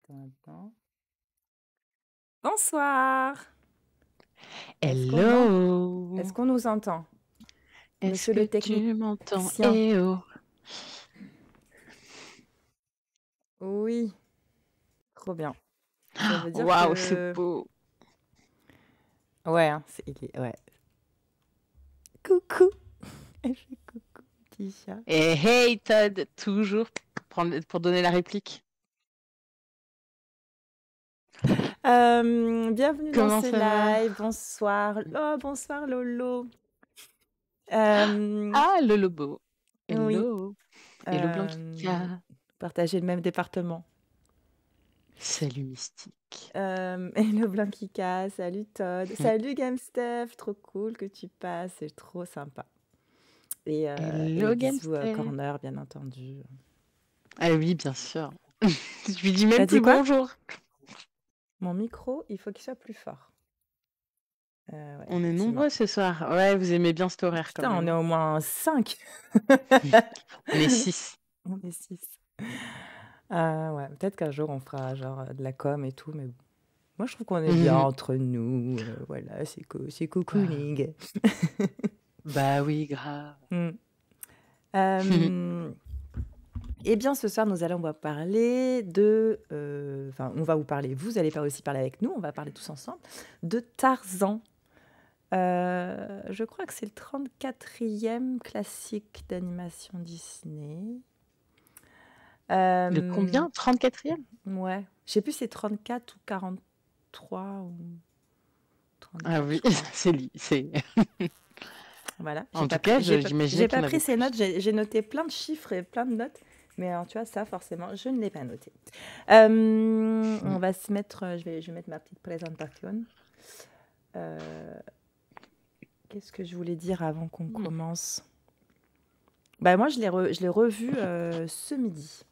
Attends. Bonsoir. Est-ce Hello! qu'on nous entend? Est-ce Monsieur le que tu m'entends? technicien. Eh oh! Oui, trop bien. Ça veut dire Waouh, c'est que... beau! Ouais, hein, ouais. Coucou. Elle fait coucou, petit chat. Et hey Todd, toujours pour donner la réplique. Bienvenue dans Comment ce ça va? live. Bonsoir. Oh, bonsoir Lolo. Euh, Ah, le Lobo. oui. Hello! Hello euh, Blanquica. Partager le même département. Salut Mystique. Hello Blanquica, salut Todd, salut GameStef, trop cool que tu passes, c'est trop sympa. Et Hello bisous Gamester. Corner, bien entendu. Ah oui, bien sûr. Je lui dis T'as même dit plus quoi? bonjour. Mon micro, il faut qu'il soit plus fort. Ouais, On est effectivement. nombreux ce soir. Ouais, vous aimez bien cet horaire quand Putain, on même, est hein. au moins 5. On est 6. On est 6. Ouais, peut-être qu'un jour on fera genre de la com et tout, mais bon. Moi je trouve qu'on est bien entre nous. Voilà, c'est Bah, cocooning. bah oui, grave. Mm. Eh bien, ce soir, nous allons vous parler de... Enfin, on va vous parler, vous allez pas aussi parler avec nous, on va parler tous ensemble, de Tarzan. Je crois que c'est le 34e classique d'animation Disney. Le combien? 34e? Ouais. Je sais plus si c'est 34 ou 43 ou Ah 34, oui, je crois. c'est. Voilà. En tout cas, J'ai j'imaginais qu'il y pas en pris avait ces plus. notes, j'ai noté plein de chiffres et plein de notes. Mais alors, tu vois, ça, forcément, je ne l'ai pas noté. On va se mettre... je vais mettre ma petite présentation. Qu'est-ce que je voulais dire avant qu'on commence? Bah moi, je l'ai revu ce midi,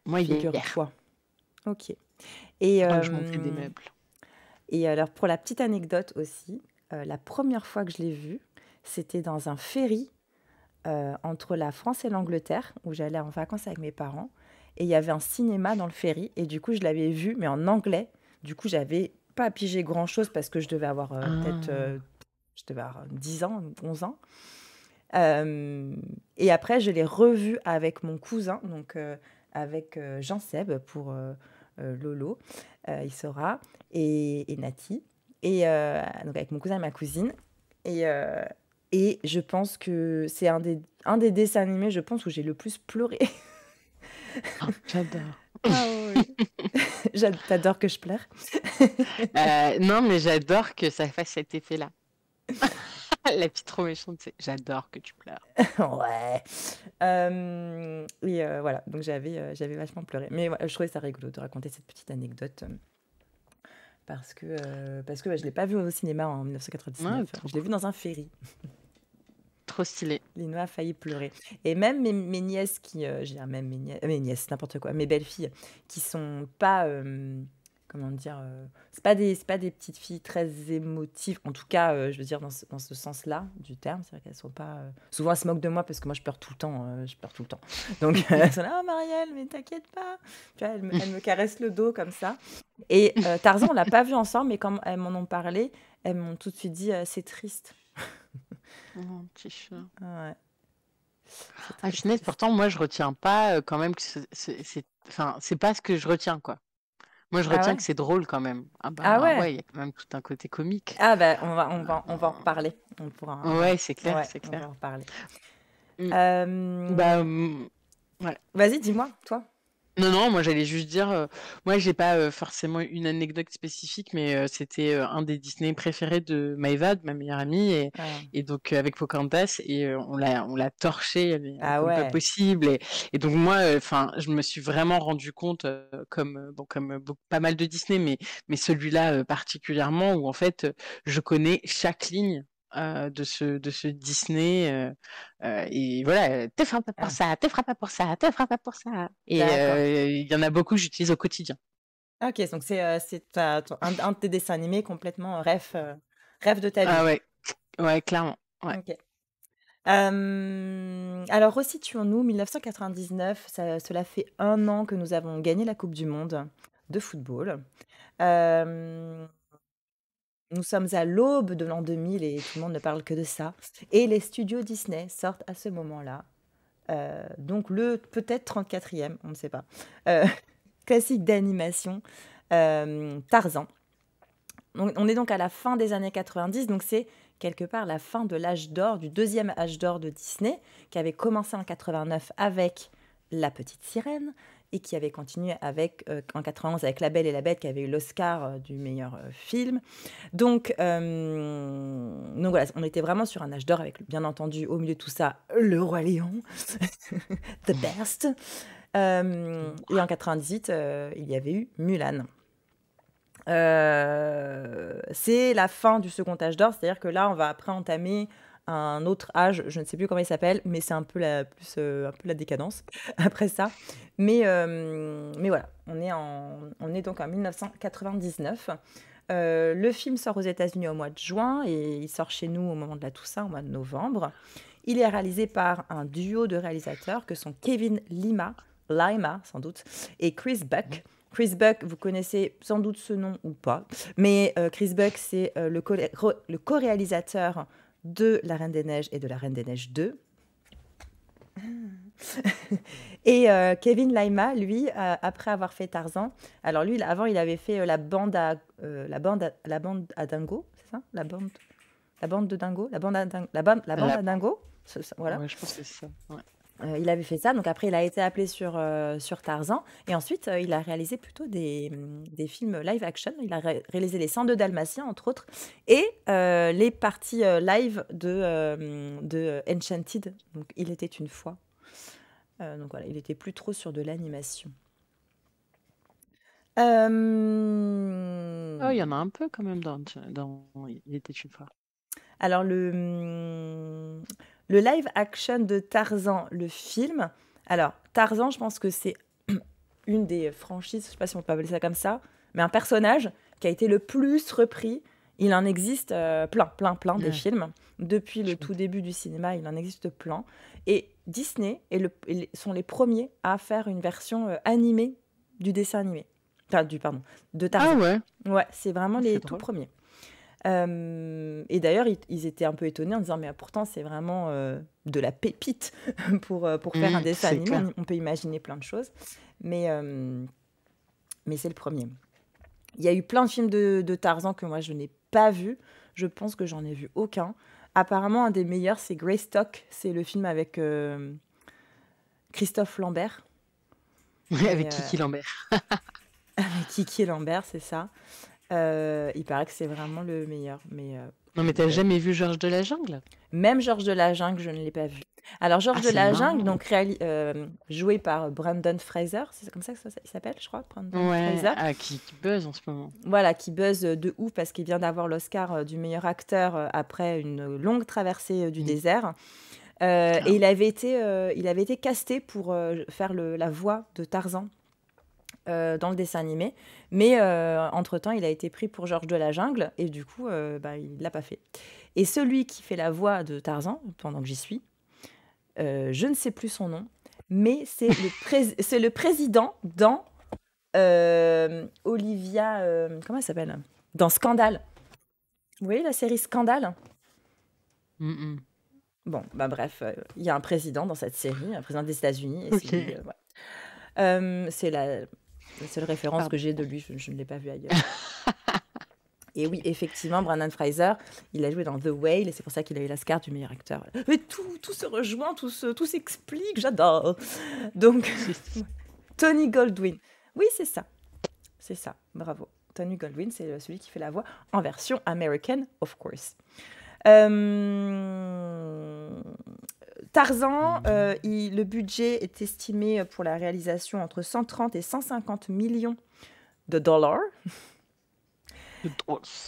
Moi, hier, figure-toi. Ok. Et, pendant que je montais des euh, meubles. et alors, pour la petite anecdote aussi, la première fois que je l'ai vu, c'était dans un ferry entre la France et l'Angleterre, où j'allais en vacances avec mes parents. Et il y avait un cinéma dans le ferry. Et du coup, je l'avais vu, mais en anglais. Du coup, j'avais pas pigé grand-chose parce que je devais avoir peut-être... Ah, je devais avoir 10 ans, 11 ans. Et après, je l'ai revu avec mon cousin, donc avec Jean-Seb pour Lolo, Isora et Nati. Donc avec mon cousin et ma cousine. Et, euh, et je pense que c'est un des dessins animés, je pense, où j'ai le plus pleuré. j'adore. Ah oui. T'adores que je pleure? Non, mais j'adore que ça fasse cet effet-là. La petite trop méchante, c'est j'adore que tu pleures. Ouais. Voilà, donc j'avais vachement pleuré. Mais ouais, je trouvais ça rigolo de raconter cette petite anecdote. Parce que ouais, je ne l'ai pas vu au cinéma en 1999. Ouais, trop Je l'ai vu cool. dans un ferry. Trop stylé. Lino a failli pleurer. Et même mes nièces je dirais même mes nièces, n'importe quoi, mes belles-filles, qui sont pas, comment dire, c'est pas des petites filles très émotives, en tout cas, je veux dire, dans ce sens-là du terme. C'est vrai qu'elles sont pas... souvent, elles se moquent de moi parce que moi, je pleure tout le temps. Je pleure tout le temps. Donc, elles sont là, oh Marielle, mais t'inquiète pas. Tu vois, elles me caressent le dos comme ça. Et Tarzan, on l'a pas vu ensemble, mais quand elles m'en ont parlé, elles m'ont tout de suite dit, c'est triste. Oh, petit chat. Ouais, c'est Ah, très finesse, triste. pourtant, moi, je retiens pas quand même que enfin, c'est pas ce que je retiens, quoi. Moi, je Ah retiens ouais? que c'est drôle quand même. Ah Ah bah ouais? ouais, il y a quand même tout un côté comique. Ah bah on va en Euh, reparler. Ouais, c'est clair, Ouais, c'est on va clair. en reparler. Mm. Bah, Euh, ouais. Vas-y, dis-moi, toi. Non, non, moi j'allais juste dire, moi j'ai pas forcément une anecdote spécifique, mais c'était un des Disney préférés de Maëva, de ma meilleure amie, Ah, et donc avec Pocahontas, et on l'a torché mais, ah comme pas ouais. possible, et donc moi, enfin, je me suis vraiment rendu compte, comme bon, comme pas mal de Disney, mais celui-là particulièrement, où en fait, je connais chaque ligne. De ce Disney et voilà, te frappe pas pour Ah, ça, te frappe pas pour ça, te frappe pas pour ça. Et d'accord. il y en a beaucoup que j'utilise au quotidien. Ok, donc c'est un de tes dessins animés complètement rêve de ta vie. Ah ouais, ouais, clairement. Ouais. Ok. Alors, resituons-nous, 1999, cela fait 1 an que nous avons gagné la Coupe du Monde de football. Euh, Nous sommes à l'aube de l'an 2000 et tout le monde ne parle que de ça. Et les studios Disney sortent à ce moment-là. Donc le peut-être 34e, on ne sait pas. Euh, Classique d'animation, Tarzan. On est donc à la fin des années 90, donc c'est quelque part la fin de l'âge d'or, du deuxième âge d'or de Disney, qui avait commencé en 89 avec La Petite Sirène et qui avait continué en 91 avec La Belle et la Bête, qui avait eu l'Oscar du meilleur film. Donc voilà, on était vraiment sur un âge d'or avec, bien entendu, au milieu de tout ça, Le Roi Lion, The Best. Et en 98, il y avait eu Mulan. C'est la fin du second âge d'or, c'est-à-dire que là, on va après entamer un autre âge, je ne sais plus comment il s'appelle, mais c'est un peu un peu la décadence après ça. Mais voilà, on est donc en 1999. Le film sort aux États-Unis au mois de juin et il sort chez nous au moment de la Toussaint, au mois de novembre. Il est réalisé par un duo de réalisateurs que sont Kevin Lima sans doute, et Chris Buck. Chris Buck, vous connaissez sans doute ce nom ou pas, mais Chris Buck, c'est le co-réalisateur de La Reine des Neiges et de La Reine des Neiges 2. Et Kevin Lima, lui, après avoir fait Tarzan, alors lui, avant, il avait fait la bande à Dingo, c'est ça? La bande de Dingo, la bande à Dingo, voilà. Ouais, je pense que c'est ça. Ouais. Il avait fait ça, donc après il a été appelé sur Tarzan, et ensuite il a réalisé plutôt des films live action. Il a réalisé Les 102 Dalmatiens, entre autres, et les parties live de Enchanted, donc Il était une fois. Donc voilà, il était plus trop sur de l'animation. Oh, il y en a un peu quand même dans Il était une fois. Alors le live action de Tarzan, le film. Alors Tarzan, je pense que c'est une des franchises, je sais pas si on peut appeler ça comme ça, mais un personnage qui a été le plus repris. Il en existe plein des Ouais. films. Depuis le Je tout début du cinéma, il en existe plein. Et Disney sont les premiers à faire une version animée du dessin animé. Enfin, de Ah Tarzan. ouais, Ouais, c'est vraiment les c'est tout drôle. premiers. Et d'ailleurs, ils étaient un peu étonnés en disant, mais pourtant, c'est vraiment de la pépite pour faire un dessin C'est animé. clair. On peut imaginer plein de choses, mais c'est le premier. Il y a eu plein de films de Tarzan que moi, je n'ai pas vus. Je pense que j'en ai vu aucun. Apparemment, un des meilleurs, c'est Greystock. C'est le film avec Christophe Lambert. Avec Et, Kiki Lambert. avec Kiki Lambert, c'est ça. Il paraît que c'est vraiment le meilleur. Non, mais t'as jamais vu Georges de la Jungle? Même Georges de la Jungle, je ne l'ai pas vu. Alors, Georges Ah, de c'est la Jungle, marrant. donc joué par Brandon Fraser, c'est comme ça que il s'appelle, je crois, Brandon Ouais, Fraser. qui buzz en ce moment. Voilà, qui buzz de ouf parce qu'il vient d'avoir l'Oscar du meilleur acteur après une longue traversée du désert. Et Clairement. il avait été casté pour faire la voix de Tarzan dans le dessin animé. Mais entre-temps, il a été pris pour Georges de la Jungle et du coup, il ne l'a pas fait. Et celui qui fait la voix de Tarzan, pendant que j'y suis, je ne sais plus son nom, mais c'est le président dans Olivia... comment elle s'appelle? Dans Scandale. Vous voyez la série Scandale? Mm, mm. Bon, bref, il y a un président dans cette série, un président des États-Unis. Et Ok. c'est lui, c'est la seule référence que Pardon. j'ai de lui, je ne l'ai pas vu ailleurs. Et oui, effectivement, Brandon Fraser, il a joué dans The Whale, et c'est pour ça qu'il a eu l'Oscar du meilleur acteur. Mais tout se rejoint, tout s'explique, j'adore. Donc, Tony Goldwyn. Oui, c'est ça. C'est ça, bravo. Tony Goldwyn, c'est celui qui fait la voix en version American, of course. Tarzan, le budget est estimé pour la réalisation entre 130 et 150 millions de dollars.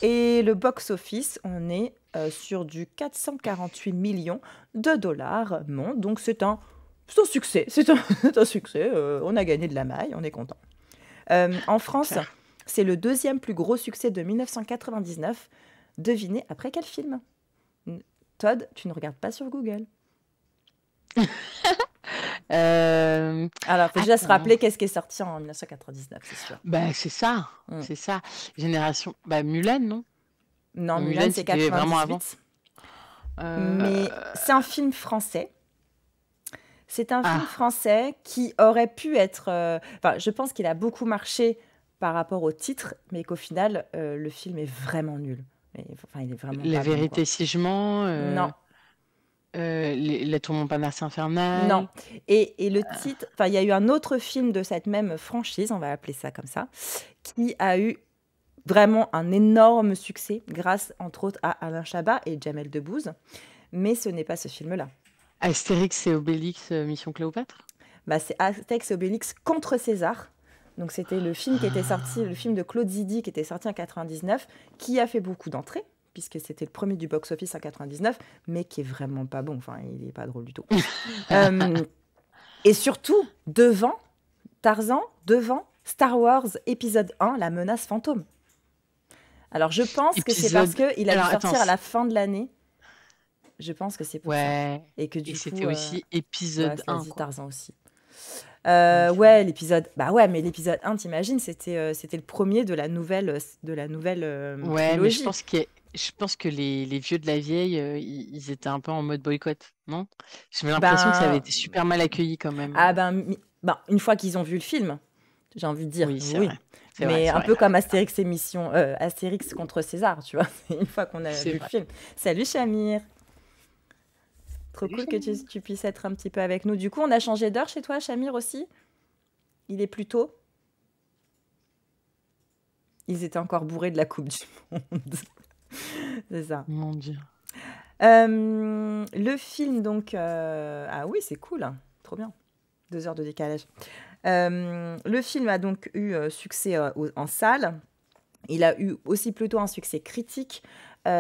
Et le box-office, on est sur du 448 millions de dollars monde. Donc c'est un succès. C'est un succès. On a gagné de la maille, on est content. En France, c'est le deuxième plus gros succès de 1999. Devinez après quel film? Todd, tu ne regardes pas sur Google. Alors, faut déjà se Attends. rappeler qu'est-ce qui est sorti en 1999, c'est sûr. Bah, c'est ça, Mm. c'est ça. Génération. Bah, Mulan, non? Non, Mulan, Mulan, c'est c'était vraiment avant. 98. Mais Euh, c'est un film français. C'est un film Ah, français qui aurait pu être. Enfin, je pense qu'il a beaucoup marché par rapport au titre, mais qu'au final, le film est vraiment nul. Enfin, il est vraiment La pas bon, quoi. vérité si je mens, Non, La tour Montparnasse non. infernale. Et le titre. Enfin, il y a eu un autre film de cette même franchise, on va appeler ça comme ça, qui a eu vraiment un énorme succès grâce, entre autres, à Alain Chabat et Jamel Debbouze. Mais ce n'est pas ce film-là. Astérix et Obélix, Mission Cléopâtre? Bah, c'est Astérix et Obélix contre César. Donc c'était le film qui était sorti, le film de Claude Zidi qui était sorti en 99, qui a fait beaucoup d'entrées, puisque c'était le premier du box-office en 99, mais qui est vraiment pas bon. Enfin, il est pas drôle du tout. Euh, et surtout, devant Tarzan, devant Star Wars épisode 1, La menace fantôme. Alors je pense que c'est parce Épisode. qu'il a dû Alors, attends. sortir à la fin de l'année. Je pense que c'est pour ça. Ouais. Et que Et du c'était coup, aussi ouais, épisode 1, vas-y, quoi. Tarzan aussi. Ouais, Ouais, l'épisode. Bah ouais, mais l'épisode 1, t'imagines, c'était le premier de la nouvelle Ouais, mais trilogie. je pense que les vieux de la vieille, ils étaient un peu en mode boycott, non? J'avais l'impression que ça avait Ben, été super mal accueilli quand même. ah ben, une fois qu'ils ont vu le film, j'ai envie de dire Oui, c'est oui. vrai. C'est vrai, Mais c'est un vrai. peu comme Astérix Astérix contre César, tu vois. Une fois qu'on a C'est vu le vrai. film. Salut Chamir. Trop Salut, cool que Chéline. tu puisses être un petit peu avec nous. Du coup, on a changé d'heure chez toi, Chamir aussi. Il est plus tôt. Ils étaient encore bourrés de la Coupe du Monde. C'est ça. Mon Dieu. Le film, donc. Ah oui, c'est cool, hein. Trop bien. 2 heures de décalage. Le film a donc eu succès en salle. Il a eu aussi plutôt un succès critique. Il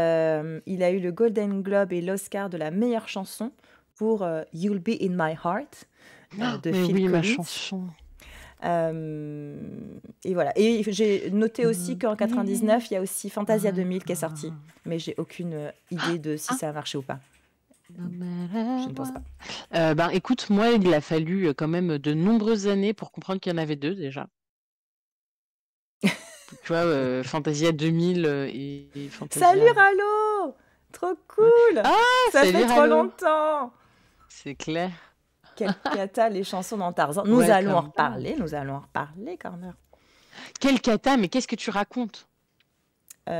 a eu le Golden Globe et l'Oscar de la meilleure chanson pour You'll Be in My Heart de Mais Phil oui, ma Collins. chanson. Et voilà. Et j'ai noté aussi qu'en 99, Ah, il y a aussi Fantasia 2000 qui est sorti. Mais j'ai aucune idée de si ça a marché ou pas. Je ne pense pas. Ben, écoute, moi, il a fallu quand même de nombreuses années pour comprendre qu'il y en avait deux déjà. Tu vois, Fantasia 2000 et Salut Fantasia. Rallo! Trop Ouais. cool! Ah, Ça fait salut, trop Rallo. longtemps! C'est clair. Quelle cata les chansons dans Tarzan. Nous allons en Welcome back. reparler, Corner. Quel cata, mais qu'est-ce que tu racontes? Toi,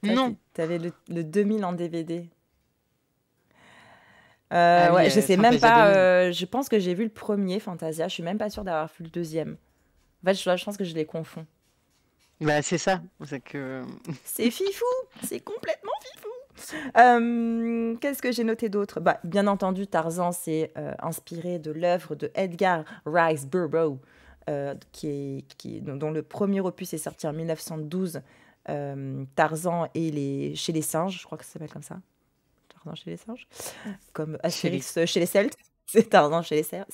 Non. t'avais le 2000 en DVD. Ah oui, Ouais, je sais même Fantasia 2000. pas. Je pense que j'ai vu le premier Fantasia. Je suis même pas sûre d'avoir vu le deuxième. En fait, je pense que je les confonds. Bah, c'est ça. C'est que. C'est fifou! C'est complètement fifou! Qu'est-ce que j'ai noté d'autre? Bah, bien entendu, Tarzan, c'est inspiré de l'œuvre de Edgar Rice Burroughs, dont le premier opus est sorti en 1912. Tarzan chez les singes, je crois que ça s'appelle comme ça. Tarzan chez les singes. Comme Chérie. Astérix chez les Celtes. C'est Tarzan chez les singes.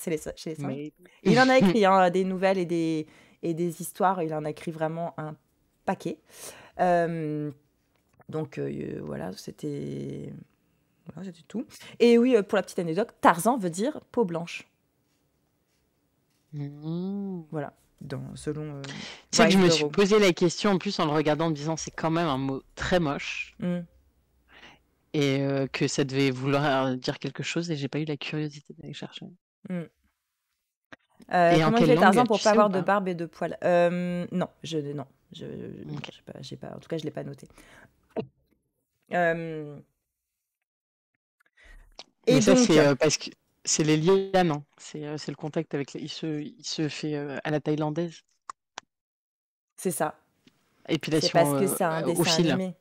Mais. Il en a écrit hein, des nouvelles et des histoires. Il en a écrit vraiment un paquet. Donc voilà, c'était tout. Et oui, pour la petite anecdote, Tarzan veut dire peau blanche. Mmh. Voilà, selon Tu sais que je Rice me suis Burroughs. posé la question en plus en le regardant en me disant c'est quand même un mot très moche Mm. et que ça devait vouloir dire quelque chose et j'ai pas eu la curiosité d'aller chercher. Mm. Et en Comment il quelle fait Tarzan langue, pour tu pas sais ou avoir de pas? barbe et de poils? Non, non, Ok. j'ai pas, en tout cas, je l'ai pas noté. Euh, Mais et ça donc, c'est parce que c'est les lianes, hein. C'est le contact avec il se fait à la thaïlandaise. c'est ça. C'est Épilation parce que c'est un au dessin fil. animé.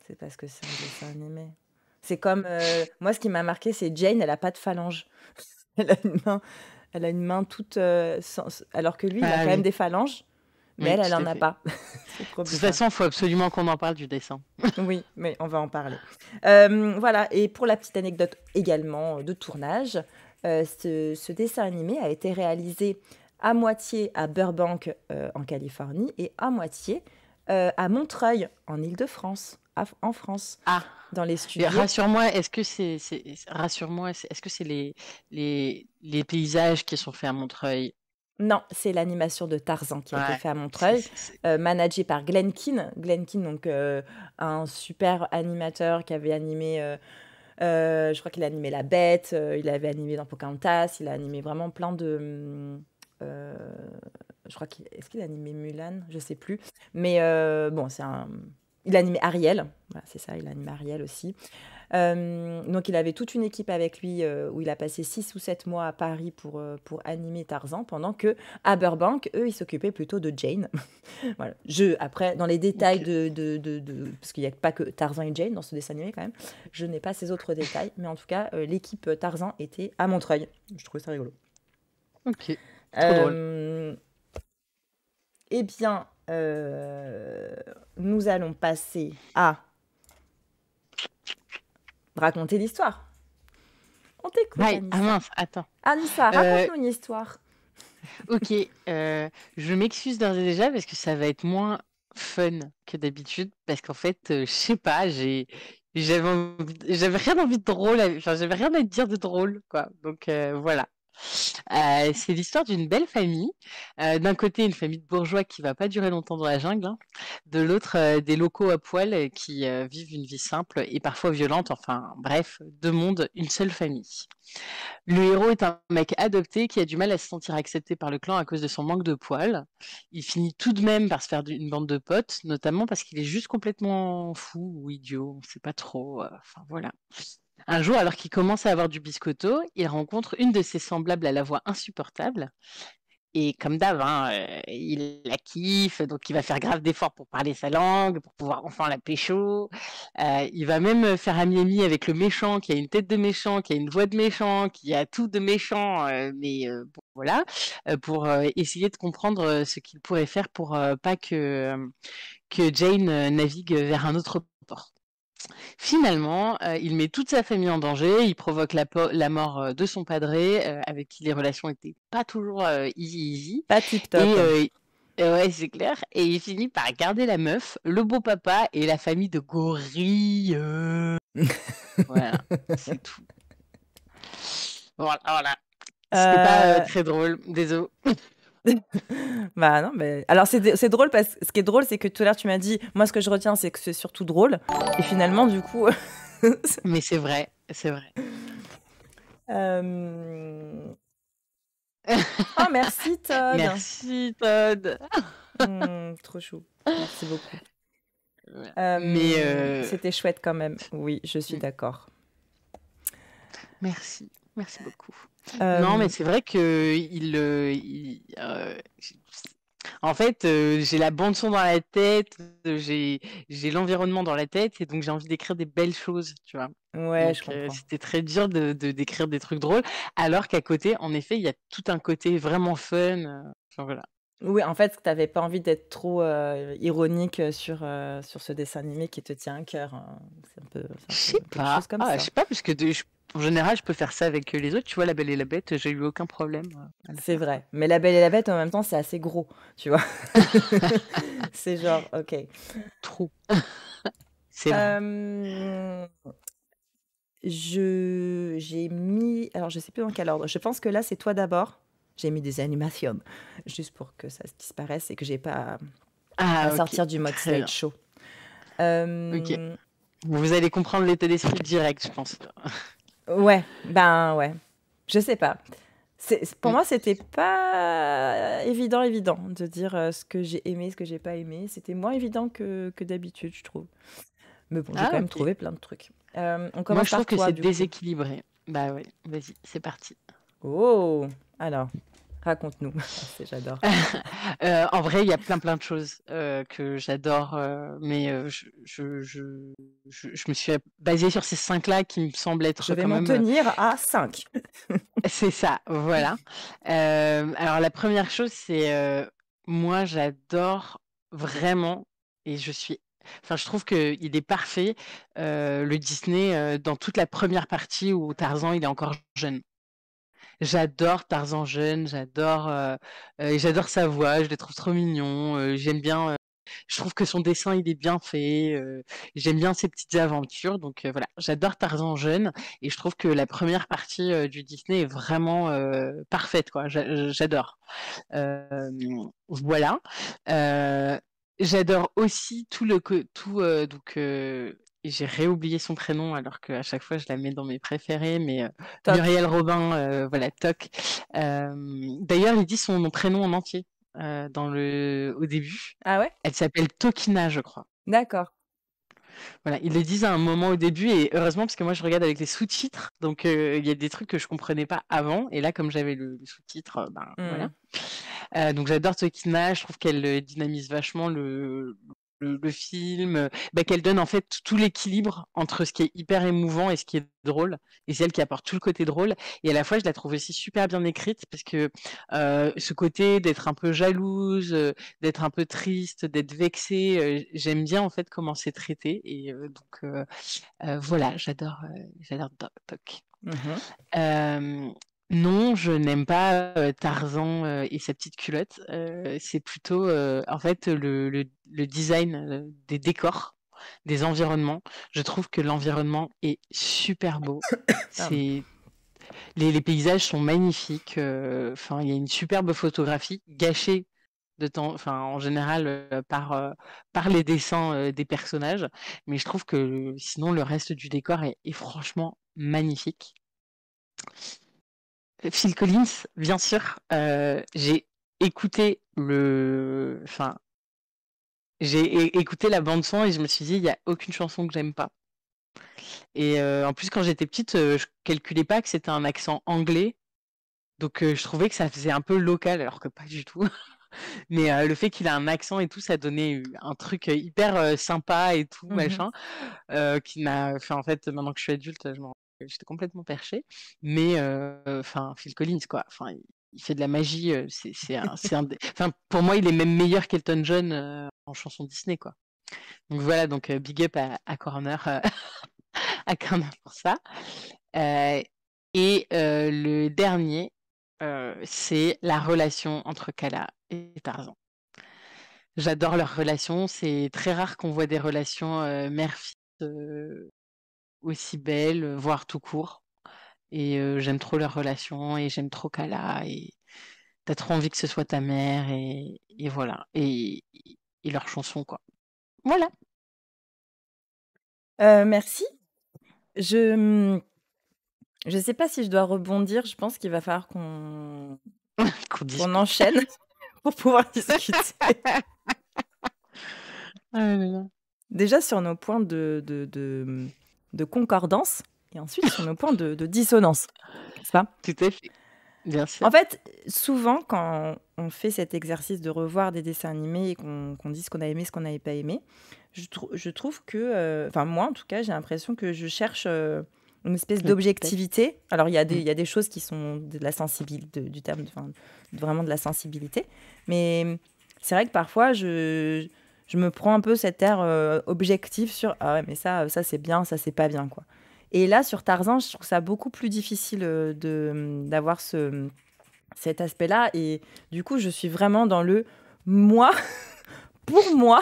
C'est parce que c'est un dessin animé. C'est comme moi, ce qui m'a marqué, c'est Jane, elle a pas de phalange. Elle a une main, elle a une main toute alors que lui, il a Ah quand même oui, des phalanges, mais oui, elle tout en à a fait. pas. C'est trop De toute bizarre. façon, il faut absolument qu'on en parle du dessin. Oui, mais on va en parler. Voilà, et pour la petite anecdote également de tournage, ce dessin animé a été réalisé à moitié à Burbank en Californie et à moitié à Montreuil en Île-de-France. en France, Ah, dans les et studios. rassure-moi, rassure-moi, est-ce que c'est les paysages qui sont faits à Montreuil? Non, c'est l'animation de Tarzan qui a été Ouais, fait à Montreuil, managé par Glenn Keane. Glenn Keane, donc un super animateur qui avait animé, je crois qu'il a animé La Bête, il avait animé dans Pocahontas, il a animé vraiment plein de... euh, je crois est-ce qu'il a animé Mulan? Je sais plus. Mais bon, il a animé Ariel, voilà, c'est ça, il a animé Ariel aussi. Donc il avait toute une équipe avec lui où il a passé 6 ou 7 mois à Paris pour animer Tarzan, pendant que à Burbank, eux, ils s'occupaient plutôt de Jane. Voilà. Après, dans les détails ok. parce qu'il n'y a pas que Tarzan et Jane dans ce dessin animé quand même, je n'ai pas ces autres détails, mais en tout cas, l'équipe Tarzan était à Montreuil. Je trouvais ça rigolo. Ok, trop drôle. Euh, eh bien, nous allons passer à raconter l'histoire. On t'écoute, Ouais, ah Anissa. mince, attends. Anissa, Euh, raconte-nous une histoire. ok, je m'excuse d'ores et déjà parce que ça va être moins fun que d'habitude parce qu'en fait, je sais pas, j'avais rien envie de drôle, enfin, j'avais rien à dire de drôle, quoi. Donc voilà. C'est l'histoire d'une belle famille. D'un côté, une famille de bourgeois qui va pas durer longtemps dans la jungle, hein. De l'autre, des locaux à poil qui vivent une vie simple et parfois violente. Enfin, bref, deux mondes, une seule famille. Le héros est un mec adopté qui a du mal à se sentir accepté par le clan à cause de son manque de poils. Il finit tout de même par se faire une bande de potes, notamment parce qu'il est juste complètement fou ou idiot, on sait pas trop. Enfin voilà. Un jour, alors qu'il commence à avoir du biscotto, il rencontre une de ses semblables à la voix insupportable. Et comme d'hab, hein, il la kiffe, donc il va faire grave d'efforts pour parler sa langue, pour pouvoir enfin la pécho. Il va même faire ami-ami avec le méchant, qui a une tête de méchant, qui a une voix de méchant, qui a tout de méchant, mais bon, voilà, pour essayer de comprendre ce qu'il pourrait faire pour pas que Jane navigue vers un autre port. Finalement, il met toute sa famille en danger, il provoque la mort de son padré, avec qui les relations étaient pas toujours easy easy. Pas tip Et top. ouais, c'est clair. Et il finit par garder la meuf, le beau papa et la famille de gorilles. Voilà, c'est tout. Voilà, voilà. C'était pas Euh, très drôle, désolé. Bah non, mais alors c'est drôle parce que ce qui est drôle, c'est que tout à l'heure tu m'as dit, moi ce que je retiens, c'est que c'est surtout drôle. Et finalement, du coup, Mais c'est vrai, c'est vrai. euh, oh merci Todd. Merci, Todd. Trop chou. Merci beaucoup. Mais C'était chouette quand même. Oui, je suis d'accord. merci, merci beaucoup. Non, mais Euh, c'est vrai que en fait, j'ai la bande son dans la tête, j'ai l'environnement dans la tête, et donc j'ai envie d'écrire des belles choses, tu vois. ouais, je Donc comprends. c'était très dur d'écrire des trucs drôles, alors qu'à côté, en effet, il y a tout un côté vraiment fun. Enfin, voilà. Oui, en fait, tu n'avais pas envie d'être trop ironique sur ce dessin animé qui te tient à cœur, hein. Je C'est sais un peu quelque pas. chose comme Ah, je ça. sais pas, parce que en général, je peux faire ça avec les autres. Tu vois, La Belle et la Bête, j'ai eu aucun problème à le C'est faire, quoi. vrai. Mais La Belle et la Bête, en même temps, c'est assez gros, tu vois. C'est genre, ok. Trop. C'est vrai. Euh, j'ai mis, alors je sais plus dans quel ordre. Je pense que là, c'est toi d'abord. J'ai mis des animations, juste pour que ça se disparaisse et que j'ai pas à Ah, ok. sortir du mode Très bien. slideshow. Ok. Euh, Vous allez comprendre l'état d'esprit direct, je pense. ouais, ben ouais. Je sais pas. Pour Mm. moi, c'était pas évident de dire ce que j'ai aimé, ce que j'ai pas aimé. C'était moins évident que d'habitude, je trouve. Mais bon, j'ai quand Ah, même ok. trouvé plein de trucs. On Moi, commence je trouve par que toi, c'est du coup. déséquilibré. Bah ouais, vas-y, c'est parti. Oh, alors, raconte-nous. J'adore. En vrai, il y a plein de choses que j'adore, mais je me suis basée sur ces cinq-là qui me semblent Je être vais quand m'en même. tenir à 5. C'est ça, voilà. Alors, la première chose, c'est moi, j'adore vraiment, et enfin, je trouve qu'il est parfait, le Disney, dans toute la première partie où Tarzan, il est encore jeune. J'adore Tarzan jeune, j'adore sa voix, je le trouve trop mignon. J'aime bien je trouve que son dessin, il est bien fait. J'aime bien ses petites aventures. Donc voilà, j'adore Tarzan jeune et je trouve que la première partie du Disney est vraiment parfaite, quoi. J'adore. Euh, voilà. Euh, J'adore aussi j'ai réoublié son prénom alors qu'à chaque fois je la mets dans mes préférés, mais Toc. Muriel Robin, voilà, toc. D'ailleurs, il dit son prénom en entier au début. Ah ouais? Elle s'appelle Tokina, je crois. D'accord. Voilà, ils le disent à un moment au début et heureusement parce que moi je regarde avec les sous-titres, donc il y a des trucs que je comprenais pas avant et là comme j'avais le sous-titre, ben voilà. Hmm. Donc j'adore Tokina, je trouve qu'elle dynamise vachement le film, qu'elle donne en fait tout l'équilibre entre ce qui est hyper émouvant et ce qui est drôle. Et c'est elle qui apporte tout le côté drôle. Et à la fois, je la trouve aussi super bien écrite parce que ce côté d'être un peu jalouse, d'être un peu triste, d'être vexée, j'aime bien en fait comment c'est traité. Et voilà, j'adore Toc. Mhm. Euh, non, je n'aime pas Tarzan et sa petite culotte. C'est plutôt en fait le design des décors, des environnements. Je trouve que l'environnement est super beau. Pardon. C'est les paysages sont magnifiques. Enfin, il y a une superbe photographie gâchée enfin en général par les dessins des personnages. Mais je trouve que sinon le reste du décor est franchement magnifique. Phil Collins, bien sûr. J'ai écouté enfin, écouté la bande son et je me suis dit, il y a aucune chanson que j'aime pas. Et en plus, quand j'étais petite, je calculais pas que c'était un accent anglais, donc je trouvais que ça faisait un peu local, alors que pas du tout. Mais le fait qu'il a un accent et tout, ça donnait un truc hyper sympa et tout, Mhm. machin, qui m'a fait, en fait, maintenant que je suis adulte, j'étais complètement perchée. Mais, enfin, Phil Collins, quoi. Enfin, il fait de la magie. Enfin, pour moi, il est même meilleur qu'Elton John en chanson Disney, quoi. Donc voilà, donc big up à Corner, à Corner pour ça. Euh, et le dernier, c'est la relation entre Kala et Tarzan. J'adore leur relation. C'est très rare qu'on voit des relations mère-fille aussi belles, voire tout court. Et j'aime trop leur relation et j'aime trop Kala. Et t'as trop envie que ce soit ta mère. Et voilà. Et leurs chansons, quoi. Voilà. Merci. Je je sais pas si je dois rebondir. Je pense qu'il va falloir Qu'on qu'on discute. enchaîne pour pouvoir discuter. Ah là là. Déjà sur nos points de concordance et ensuite sur nos points de dissonance, n'est-ce pas? Tout à fait. Bien sûr. En fait, souvent, quand on fait cet exercice de revoir des dessins animés et qu'on dit ce qu'on a aimé, ce qu'on n'avait pas aimé, je trouve que, enfin moi en tout cas, j'ai l'impression que je cherche une espèce Peut-être. d'objectivité. Alors il Mm. y a des choses qui sont de la sensibilité, du terme, enfin, vraiment de la sensibilité, mais c'est vrai que parfois je me prends un peu cet air objectif sur ah ouais mais ça c'est bien, ça c'est pas bien quoi. Et là sur Tarzan, je trouve ça beaucoup plus difficile d'avoir cet aspect-là. Et du coup, je suis vraiment dans le moi, pour moi,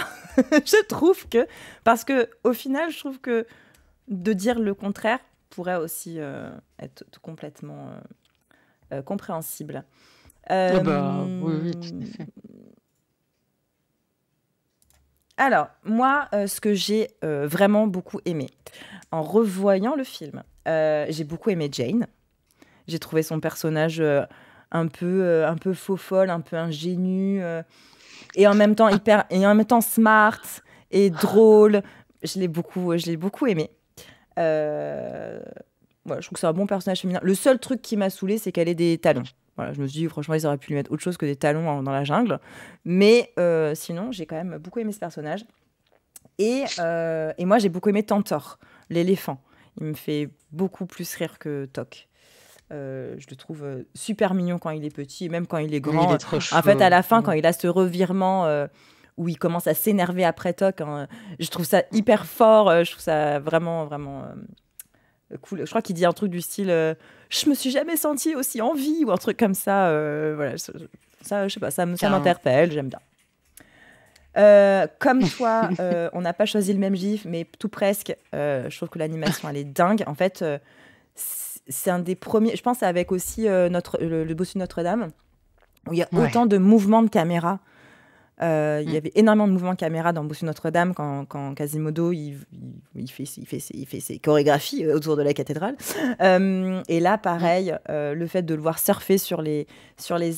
je trouve que. Parce que au final, je trouve que de dire le contraire pourrait aussi être complètement compréhensible. Ah bah, oui, oui, tout Euh, à fait. alors, moi, ce que j'ai vraiment beaucoup aimé en revoyant le film, j'ai beaucoup aimé Jane. J'ai trouvé son personnage un peu faux folle, un peu ingénu. Et en même temps et en même temps smart et drôle. Je l'ai beaucoup aimé. Voilà, je trouve que c'est un bon personnage féminin. Le seul truc qui m'a saoulé, c'est qu'elle ait des talons. Voilà, je me suis dit, franchement, ils auraient pu lui mettre autre chose que des talons dans la jungle. Mais sinon, j'ai quand même beaucoup aimé ce personnage. Et moi, j'ai beaucoup aimé Tantor, l'éléphant. Il me fait beaucoup plus rire que Toc. Je le trouve super mignon quand il est petit, et même quand il est Oui, il grand. est trop En fait, à chou. la fin, quand il a ce revirement où il commence à s'énerver après Toc, hein, je trouve ça hyper fort. Je trouve ça vraiment, vraiment cool. Je crois qu'il dit un truc du style je me suis jamais sentie aussi en vie ou un truc comme ça. Voilà, ça, je sais pas, ça Carrément. m'interpelle, j'aime bien. Comme toi, on n'a pas choisi le même gif, mais tout presque. Je trouve que l'animation, elle est dingue. En fait, c'est un des premiers. Je pense avec aussi le Bossu de Notre-Dame, où il y a Ouais. autant de mouvements de caméra. Il y Mm. avait énormément de mouvements de caméra dans Bossu Notre-Dame quand Quasimodo il fait ses chorégraphies autour de la cathédrale. Et là, Mm. pareil, le fait de le voir surfer sur les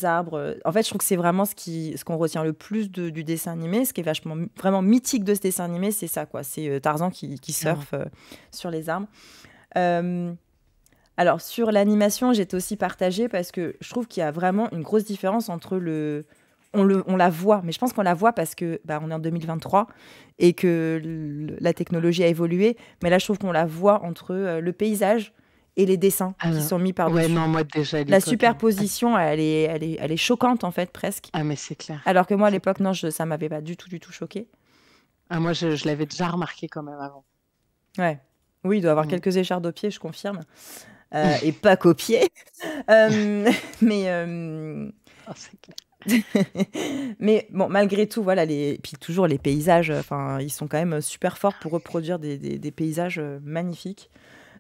arbres. En fait, je trouve que c'est vraiment ce qu'on retient le plus du dessin animé. Ce qui est vachement, vraiment mythique de ce dessin animé, c'est ça, quoi. C'est Tarzan qui Clairement. surfe sur les arbres. Euh, alors, sur l'animation, j'étais aussi partagée parce que je trouve qu'il y a vraiment une grosse différence entre on la voit, mais je pense qu'on la voit parce que on est en 2023 et que la technologie a évolué. Mais là, je trouve qu'on la voit entre le paysage et les dessins Ah qui non. sont mis Ouais, par-dessus. non, moi déjà à La l'époque. Ah, superposition, elle est choquante en fait, presque. ah, mais c'est clair. Alors que moi, à C'est l'époque, clair. non, ça m'avait pas du tout choqué. Ah, moi, je l'avais déjà remarqué quand même avant. Ouais. Oui, il doit avoir Mm. quelques échardes aux pieds, je confirme. Et pas copié. Euh, mais, Ah, c'est clair. mais bon, malgré tout, voilà, puis toujours les paysages, enfin, ils sont quand même super forts pour reproduire des paysages magnifiques.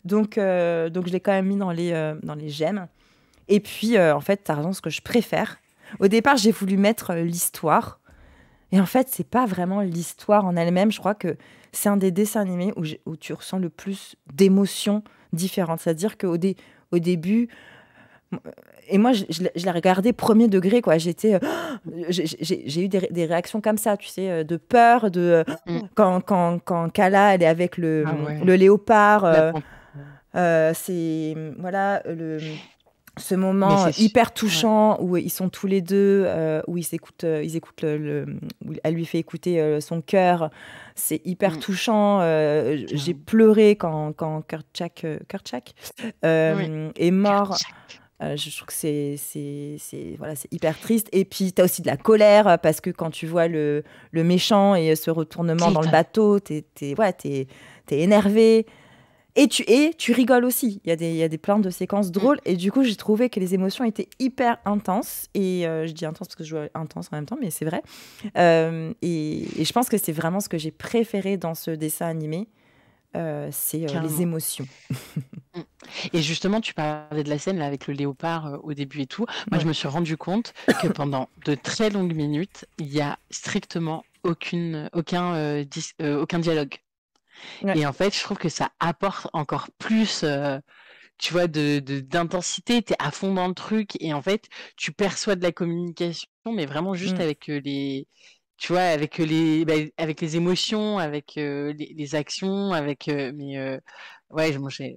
Donc je l'ai quand même mis dans les j'aime. Et puis, en fait, Tarzan, ce que je préfère. Au départ, j'ai voulu mettre l'histoire. Et en fait, c'est pas vraiment l'histoire en elle-même. Je crois que c'est un des dessins animés où tu ressens le plus d'émotions différentes. C'est-à-dire au début, et moi, je l'ai regardé premier degré, quoi. J'ai eu des réactions comme ça, tu sais, de peur, Mm. quand Kala, elle est avec Ah ouais. le léopard. La pente. C'est, voilà, ce Mais moment c'est. hyper Ouais. touchant où ils sont tous les deux, où ils écoutent où elle lui fait écouter son cœur. C'est hyper Mm. touchant. J'ai Carrément. pleuré quand Kurtchak Oui. est mort. Kerchak. Je trouve que voilà, c'est hyper triste. Et puis, tu as aussi de la colère parce que quand tu vois le méchant et ce retournement dans le Clayton. bateau, t'es énervé. Et tu rigoles aussi. Il y a des plein de séquences Mm. drôles. Et du coup, j'ai trouvé que les émotions étaient hyper intenses. Et je dis intense parce que je joue intense en même temps, mais c'est vrai. Et je pense que c'est vraiment ce que j'ai préféré dans ce dessin animé. C'est les Carrément. émotions. Mm. Et justement, tu parlais de la scène là, avec le léopard au début et tout. Moi, je Ouais. me suis rendu compte que pendant de très longues minutes, il y a strictement aucun dialogue. Ouais. Et en fait, je trouve que ça apporte encore plus, tu vois, d'intensité. T'es à fond dans le truc et en fait, tu perçois de la communication, mais vraiment juste Mm. avec tu vois, avec les émotions, avec les actions, ouais,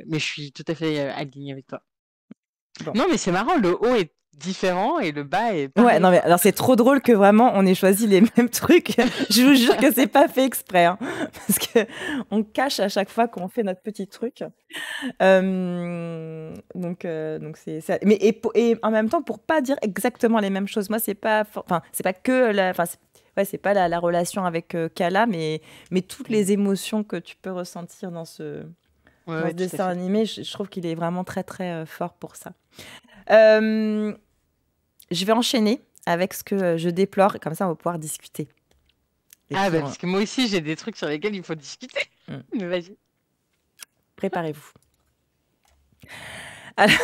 mais je suis tout à fait alignée avec toi. Bon. Non, mais c'est marrant, le haut est différent et le bas est Ouais, pareil, non, mais quoi. alors c'est trop drôle que vraiment on ait choisi les mêmes trucs. Je vous jure que c'est pas fait exprès, hein, parce que on cache à chaque fois qu'on fait notre petit truc. Donc c'est ça. Mais et en même temps, pour pas dire exactement les mêmes choses, moi c'est pas, enfin c'est pas que ouais, c'est pas la relation avec Kala, mais toutes Mm. les émotions que tu peux ressentir Ouais, dans ce ouais, tout à dessin fait. animé, je trouve qu'il est vraiment très très fort pour ça. Euh, je vais enchaîner avec ce que je déplore, comme ça on va pouvoir discuter. Et Ah, puis bah, parce que moi aussi, j'ai des trucs sur lesquels il faut discuter. hmm, Mais vas-y. préparez-vous. Alors,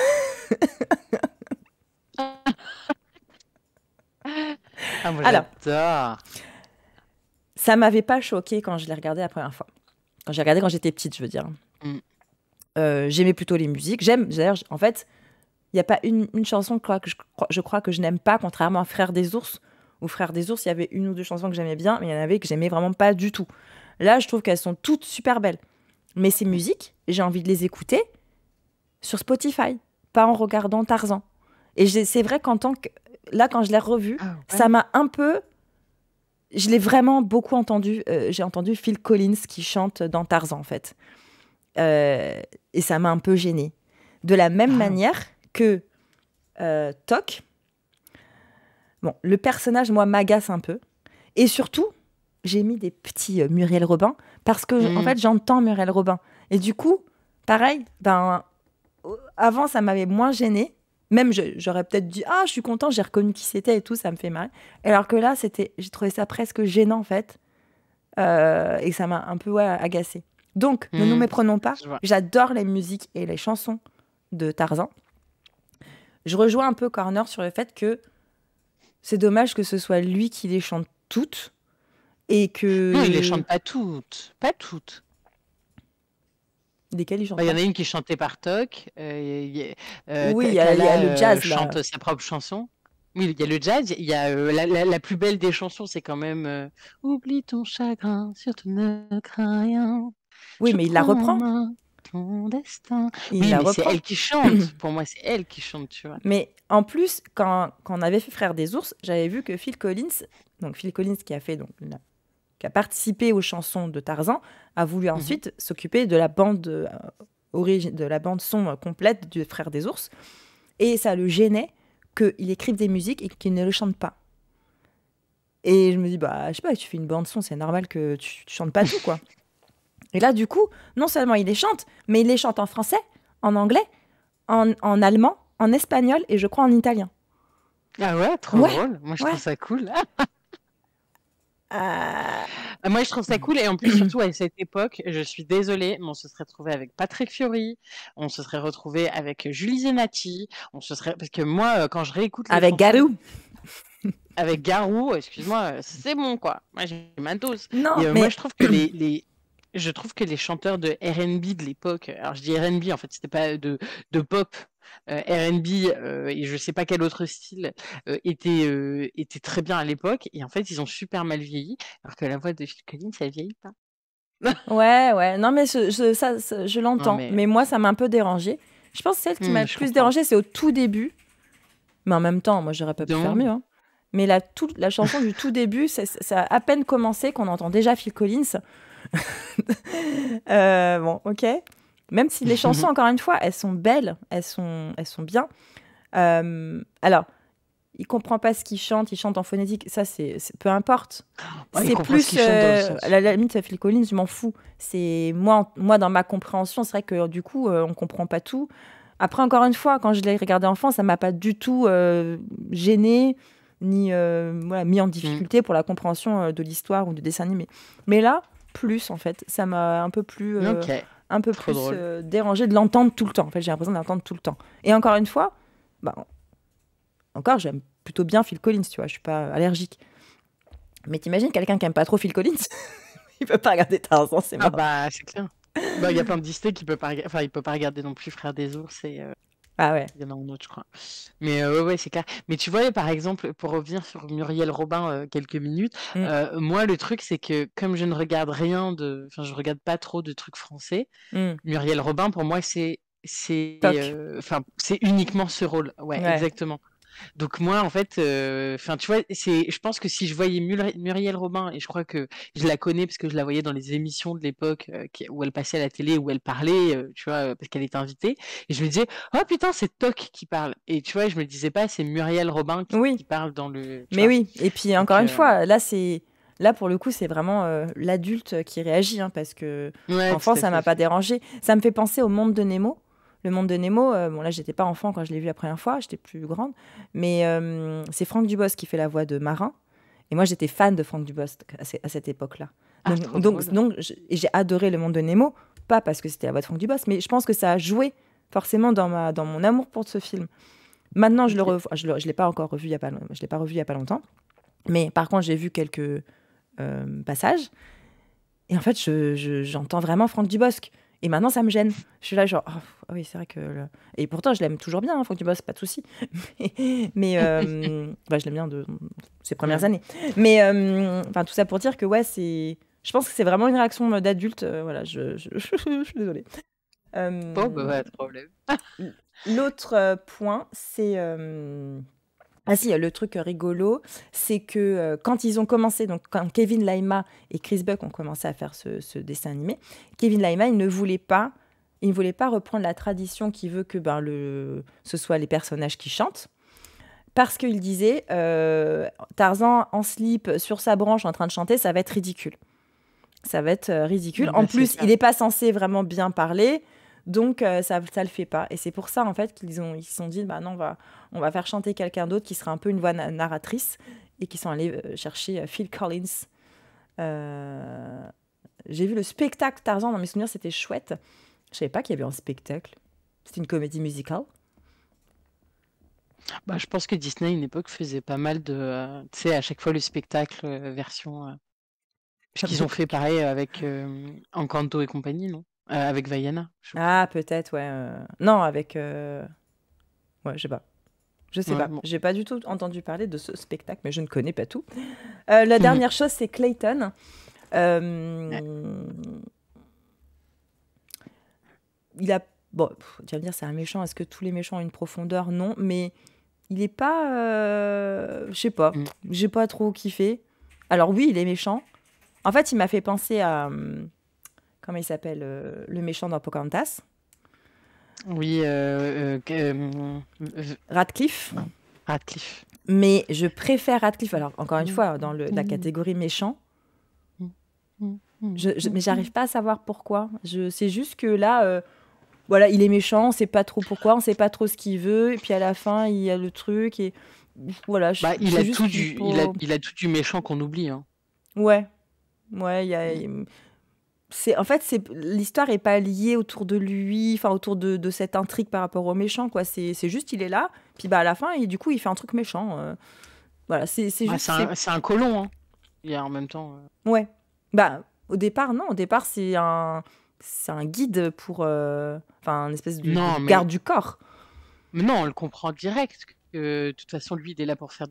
Ah, moi, alors, j'adore. ça m'avait pas choqué quand je l'ai regardé la première fois. Quand j'ai regardé quand j'étais petite, je veux dire. Mm. J'aimais plutôt les musiques. D'ailleurs, en fait, il n'y a pas une chanson je crois que je n'aime pas, contrairement à Frères des ours. Ou Frères des ours, il y avait une ou deux chansons que j'aimais bien, mais il y en avait que j'aimais vraiment pas du tout. Là, je trouve qu'elles sont toutes super belles. Mais ces musiques, j'ai envie de les écouter sur Spotify, pas en regardant Tarzan. Et c'est vrai qu'en tant que... Là, quand je l'ai revu, Ah ça ouais. m'a un peu... Je l'ai vraiment beaucoup entendu. J'ai entendu Phil Collins qui chante dans Tarzan, en fait. Et ça m'a un peu gênée. De la même Ah, manière que Toc, bon, le personnage, moi, m'agace un peu. Et surtout, j'ai mis des petits Muriel Robin parce que, en mm. fait, j'entends Muriel Robin. Et du coup, pareil, avant, ça m'avait moins gêné, Même, j'aurais peut-être dit, ah, je suis content, j'ai reconnu qui c'était et tout, ça me fait marrer. Alors que là, j'ai trouvé ça presque gênant, en fait. Et ça m'a un peu agacée. Donc, ne nous méprenons pas. Je vois. J'adore les musiques et les chansons de Tarzan. Je rejoins un peu Corner sur le fait que c'est dommage que ce soit lui qui les chante toutes et Non, il les que... chante pas toutes. Pas toutes. Desquels il chante Bah, il y en pas. a une qui est chantée par Toc. Oui, il y Tala a le jazz, là. chante sa propre chanson. Oui, il y a le jazz. Il y a la plus belle des chansons, c'est quand même Oublie ton chagrin, surtout ne crains rien. Oui, Je mais il la prends en reprend. main ton destin. Il Oui, la mais c'est reprend. elle qui chante. Pour moi, c'est elle qui chante, tu vois. Mais en plus, quand on avait fait Frères des ours, j'avais vu que Phil Collins, donc Phil Collins qui a fait qui a participé aux chansons de Tarzan, a voulu ensuite s'occuper de la bande de la bande son complète de Frères des ours, et ça le gênait qu'il écrive des musiques et qu'il ne le chante pas. Et je me dis, bah, je sais pas, tu fais une bande son, c'est normal que tu chantes pas tout, quoi. Et là, du coup, non seulement il les chante, mais il les chante en français, en anglais, en allemand, en espagnol et je crois en italien. Ah ouais, trop Ouais, drôle. Moi, je ouais. trouve ça cool. Euh, Moi, je trouve ça cool. Et en plus, surtout à cette époque, je suis désolée, mais on se serait retrouvé avec Patrick Fiori, on se serait retrouvé avec Julie Zenati, parce que moi, quand je réécoute les Avec chansons Garou. avec Garou, excuse-moi, c'est bon, quoi. Moi, j'ai ma dose. Non, Et moi, mais je trouve que je trouve que les chanteurs de R&B de l'époque, alors je dis R&B, en fait, c'était pas de pop, R&B et je sais pas quel autre style était très bien à l'époque. Et en fait, ils ont super mal vieilli, alors que la voix de Phil Collins, ça vieillit pas. ouais. Non, mais je Non, l'entends. mais Mais moi, ça m'a un peu dérangée. Je pense que celle qui m'a le je plus comprends. dérangée, c'est au tout début. Mais en même temps, moi, j'aurais pas pu faire Donc, mieux, hein. Mais la chanson du tout début, ça a à peine commencé qu'on entend déjà Phil Collins. Bon, ok. Même si les chansons, encore une fois, elles sont belles, elles sont bien. Alors, il comprend pas ce qu'il chante, il chante en phonétique, ça, peu importe. il C'est comprend ce plus, qu'il chante dans le à sens. la limite, Phil Collins, je m'en fous. C'est moi, dans ma compréhension, c'est vrai que du coup, on comprend pas tout. Après, encore une fois, quand je l'ai regardé enfant, ça m'a pas du tout gêné ni mis en difficulté pour la compréhension de l'histoire ou du dessin animé. Mais là, plus en fait, ça m'a Ok, un peu trop plus drôle. dérangé de l'entendre tout le temps. En fait, j'ai l'impression de l'entendre tout le temps. Et encore une fois, bah, encore, j'aime plutôt bien Phil Collins, tu vois, je suis pas allergique. Mais t'imagines quelqu'un qui aime pas trop Phil Collins, il peut pas regarder Tarzan, c'est Ah mort. bah, c'est clair. Bah, il y a plein de Disney qui peut pas, enfin, il peut pas regarder non plus Frères des ours et Ah ouais. il y en a un autre, je crois. Mais ouais, c'est clair. Mais tu vois, par exemple, pour revenir sur Muriel Robin quelques minutes, Mm, moi, le truc, c'est que comme je ne regarde rien enfin, je regarde pas trop de trucs français, mm. Muriel Robin, pour moi, Toc. enfin, c'est uniquement ce rôle. Ouais, Ouais. exactement. Donc moi, en fait, enfin, tu vois, je pense que si je voyais Muriel Robin, et je crois que je la connais parce que je la voyais dans les émissions de l'époque où elle passait à la télé, où elle parlait, tu vois, parce qu'elle était invitée, et je me disais, oh putain, c'est Toc qui parle. Et tu vois, je me disais pas, c'est Muriel Robin Oui, qui parle dans le, tu mais vois. oui. Et puis encore Donc, une fois, là pour le coup, c'est vraiment l'adulte qui réagit, hein, parce que ouais, enfant, tout à ça m'a fait. pas dérangé. Ça me fait penser au Monde de Nemo. Le Monde de Nemo, bon là, j'étais pas enfant quand je l'ai vu la première fois, j'étais plus grande, mais c'est Franck Dubosc qui fait la voix de Marin. Et moi, j'étais fan de Franck Dubosc à cette époque-là. Ah, trop drôle. Et j'ai adoré Le Monde de Nemo, pas parce que c'était la voix de Franck Dubosc, mais je pense que ça a joué forcément dans mon amour pour ce film. Maintenant, Ok. je l'ai pas encore revu je l'ai pas revu il y a pas longtemps. Mais par contre, j'ai vu quelques passages. Et en fait, j'entends vraiment Franck Dubosc. Et maintenant, ça me gêne. Je suis là, genre, ah oui, c'est vrai que. Et pourtant, je l'aime toujours bien, hein, Franck Dubosc, pas de souci. Bah, je l'aime bien de ses premières Ouais. années. Mais enfin, tout ça pour dire que, ouais, c'est. Je pense que c'est vraiment une réaction d'adulte. Voilà, je suis désolée. Bon, bah, Euh, pas de problème. L'autre point, c'est. Ah si, le truc rigolo, c'est que quand ils ont commencé, donc quand Kevin Laima et Chris Buck ont commencé à faire ce dessin animé, Kevin Laima, il ne voulait pas reprendre la tradition qui veut que ce soit les personnages qui chantent, parce qu'il disait Tarzan en slip sur sa branche en train de chanter, ça va être ridicule. Ça va être ridicule. En Bah, c'est plus, clair. il n'est pas censé vraiment bien parler. Donc, ça le fait pas. Et c'est pour ça, en fait, ils se sont dit, bah non, on va faire chanter quelqu'un d'autre qui sera un peu une voix narratrice et qui sont allés chercher Phil Collins. Euh, J'ai vu le spectacle Tarzan, dans mes souvenirs, c'était chouette. Je savais pas qu'il y avait un spectacle. C'était une comédie musicale. Bah, je pense que Disney, à une époque, faisait pas mal de, tu sais, à chaque fois le spectacle version. Puisqu'ils ont fait pareil avec Encanto et compagnie, non? Avec Vaiana, je crois. Ah, peut-être, ouais. Non, avec... Ouais, je sais pas. Je sais Ouais, pas. bon. J'ai pas du tout entendu parler de ce spectacle, mais je ne connais pas tout. La dernière chose, c'est Clayton. Ouais. Il a... Bon, tu vas me dire, c'est un méchant. Est-ce que tous les méchants ont une profondeur? Non, mais il est pas... Je sais pas. Mm. J'ai pas trop kiffé. Alors oui, il est méchant. En fait, il m'a fait penser à... comment il s'appelle? Le méchant dans Pocahontas. Oui, Radcliffe. Radcliffe. Mais je préfère Radcliffe. Alors, encore une fois, dans la catégorie méchant. Mais j'arrive pas à savoir pourquoi. C'est juste que là, voilà, il est méchant, on sait pas trop pourquoi, on sait pas trop ce qu'il veut. Et puis à la fin, il y a le truc. Et voilà, Bah, il c'est a juste tout qu'il du, faut... il a tout du méchant qu'on oublie, hein. Ouais, ouais, en fait, l'histoire est pas liée autour de lui, enfin autour de cette intrigue par rapport au méchant, quoi. C'est juste, il est là, puis bah à la fin, et du coup, il fait un truc méchant. Voilà, c'est Bah, juste, c'est un colon, hein. Il a en même temps. ouais. Bah au départ, non, au départ, c'est un guide pour, enfin, un espèce de Non, garde du corps. mais non, on le comprend direct. Que, de toute façon, lui, il est là pour faire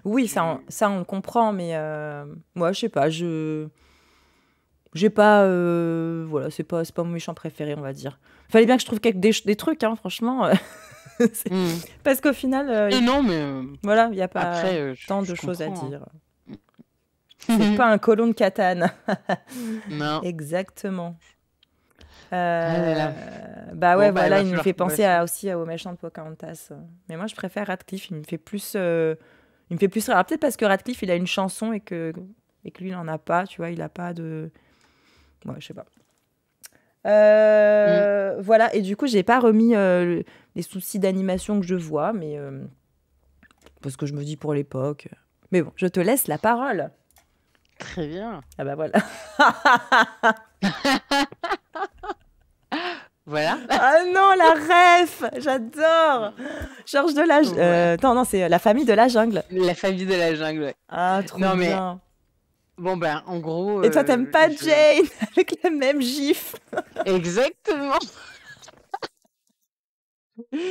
Oui, du... ça on le comprend, mais moi, je sais pas, j'ai pas, voilà, c'est pas mon méchant préféré, on va dire. Fallait bien que je trouve des trucs, hein, franchement. Mm. Parce qu'au final, Non, mais voilà, il n'y a pas après, tant je de choses à comprends, dire. hein. C'est pas un colon de Catane. Non. Exactement. Ah là là. Bah ouais, Bon, bah, il voilà, va il me falloir fait qu'on penser bosse. aussi au méchant de Pocahontas. Mais moi, je préfère Radcliffe. Il me fait plus rire. Alors, peut-être parce que Radcliffe, il a une chanson et que lui, il n'en a pas. Tu vois, il a pas de. Ouais, je sais pas. Mm. Voilà. Et du coup, j'ai pas remis les soucis d'animation que je vois, mais parce que je me dis pour l'époque. Mais bon, je te laisse la parole. Très bien. Ah bah voilà. Voilà. Ah non, la ref, j'adore. Georges de la... Ouais. non, non, c'est La famille de la jungle. La famille de la jungle, ouais. Ah, trop Non, mais bien. bon, ben, en gros, Et toi, t'aimes pas Jane avec le même gif. Exactement.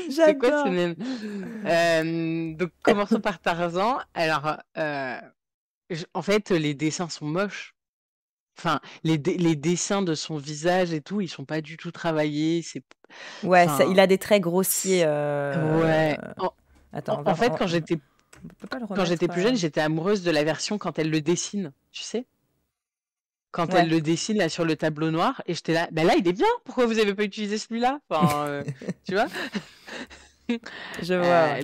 C'est quoi ce J'adore. même? Donc, commençons par Tarzan. Alors, en fait, les dessins sont moches. Enfin, les dessins de son visage et tout, ils sont pas du tout travaillés. Ouais, il Enfin, a des traits grossiers. ouais. Attends, En fait, on peut pas le quand remettre. j'étais plus jeune, j'étais amoureuse de la version quand elle le dessine, tu sais? Quand elle Ouais, le dessine là sur le tableau noir, et j'étais là, ben là il est bien, pourquoi vous avez pas utilisé celui-là? Enfin, tu vois? je vois. Ouais.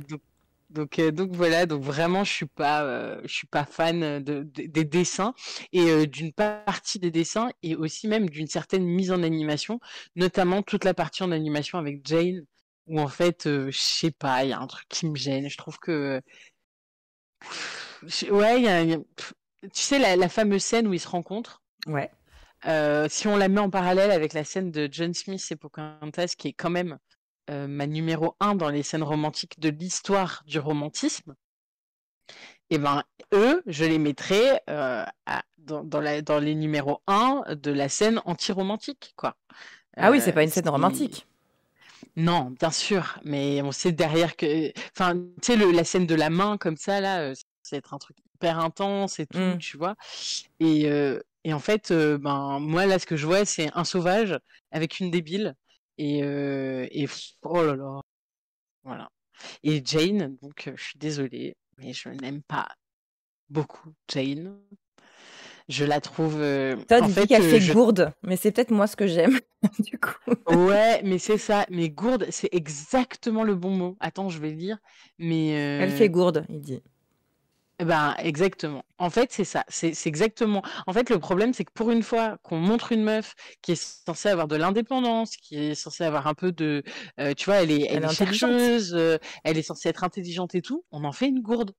Donc voilà, donc vraiment je suis pas fan des dessins et d'une partie des dessins et aussi même d'une certaine mise en animation, notamment toute la partie en animation avec Jane, où en fait, je sais pas, il y a un truc qui me gêne. Je trouve que ouais, tu sais la fameuse scène où ils se rencontrent. Ouais. Si on la met en parallèle avec la scène de John Smith et Pocahontas, qui est quand même ma numéro 1 dans les scènes romantiques de l'histoire du romantisme, et ben eux, je les mettrais dans les numéros 1 de la scène anti-romantique, quoi. Ah oui, c'est pas une Ce scène qui... romantique. Non, bien sûr, mais on sait derrière que... Enfin, tu sais, la scène de la main comme ça, là, ça va être un truc hyper intense et tout, Hmm. tu vois. Et en fait, ben, moi, là, ce que je vois, c'est un sauvage avec une débile. Oh là là, voilà. Et Jane, donc, je suis désolée, mais je n'aime pas beaucoup Jane. Je la trouve... Todd, en il dit fait, qu'elle fait gourde, mais c'est peut-être moi ce que j'aime, du coup. Ouais, mais c'est ça. Mais gourde, c'est exactement le bon mot. Attends, je vais lire. Elle fait Mais gourde, il dit. Eh ben, exactement. En fait, c'est ça. C'est exactement. En fait, le problème, c'est que pour une fois qu'on montre une meuf qui est censée avoir de l'indépendance, qui est censée avoir un peu de, tu vois, Elle elle est est intelligente. chercheuse, elle est censée être intelligente et tout, on en fait une gourde.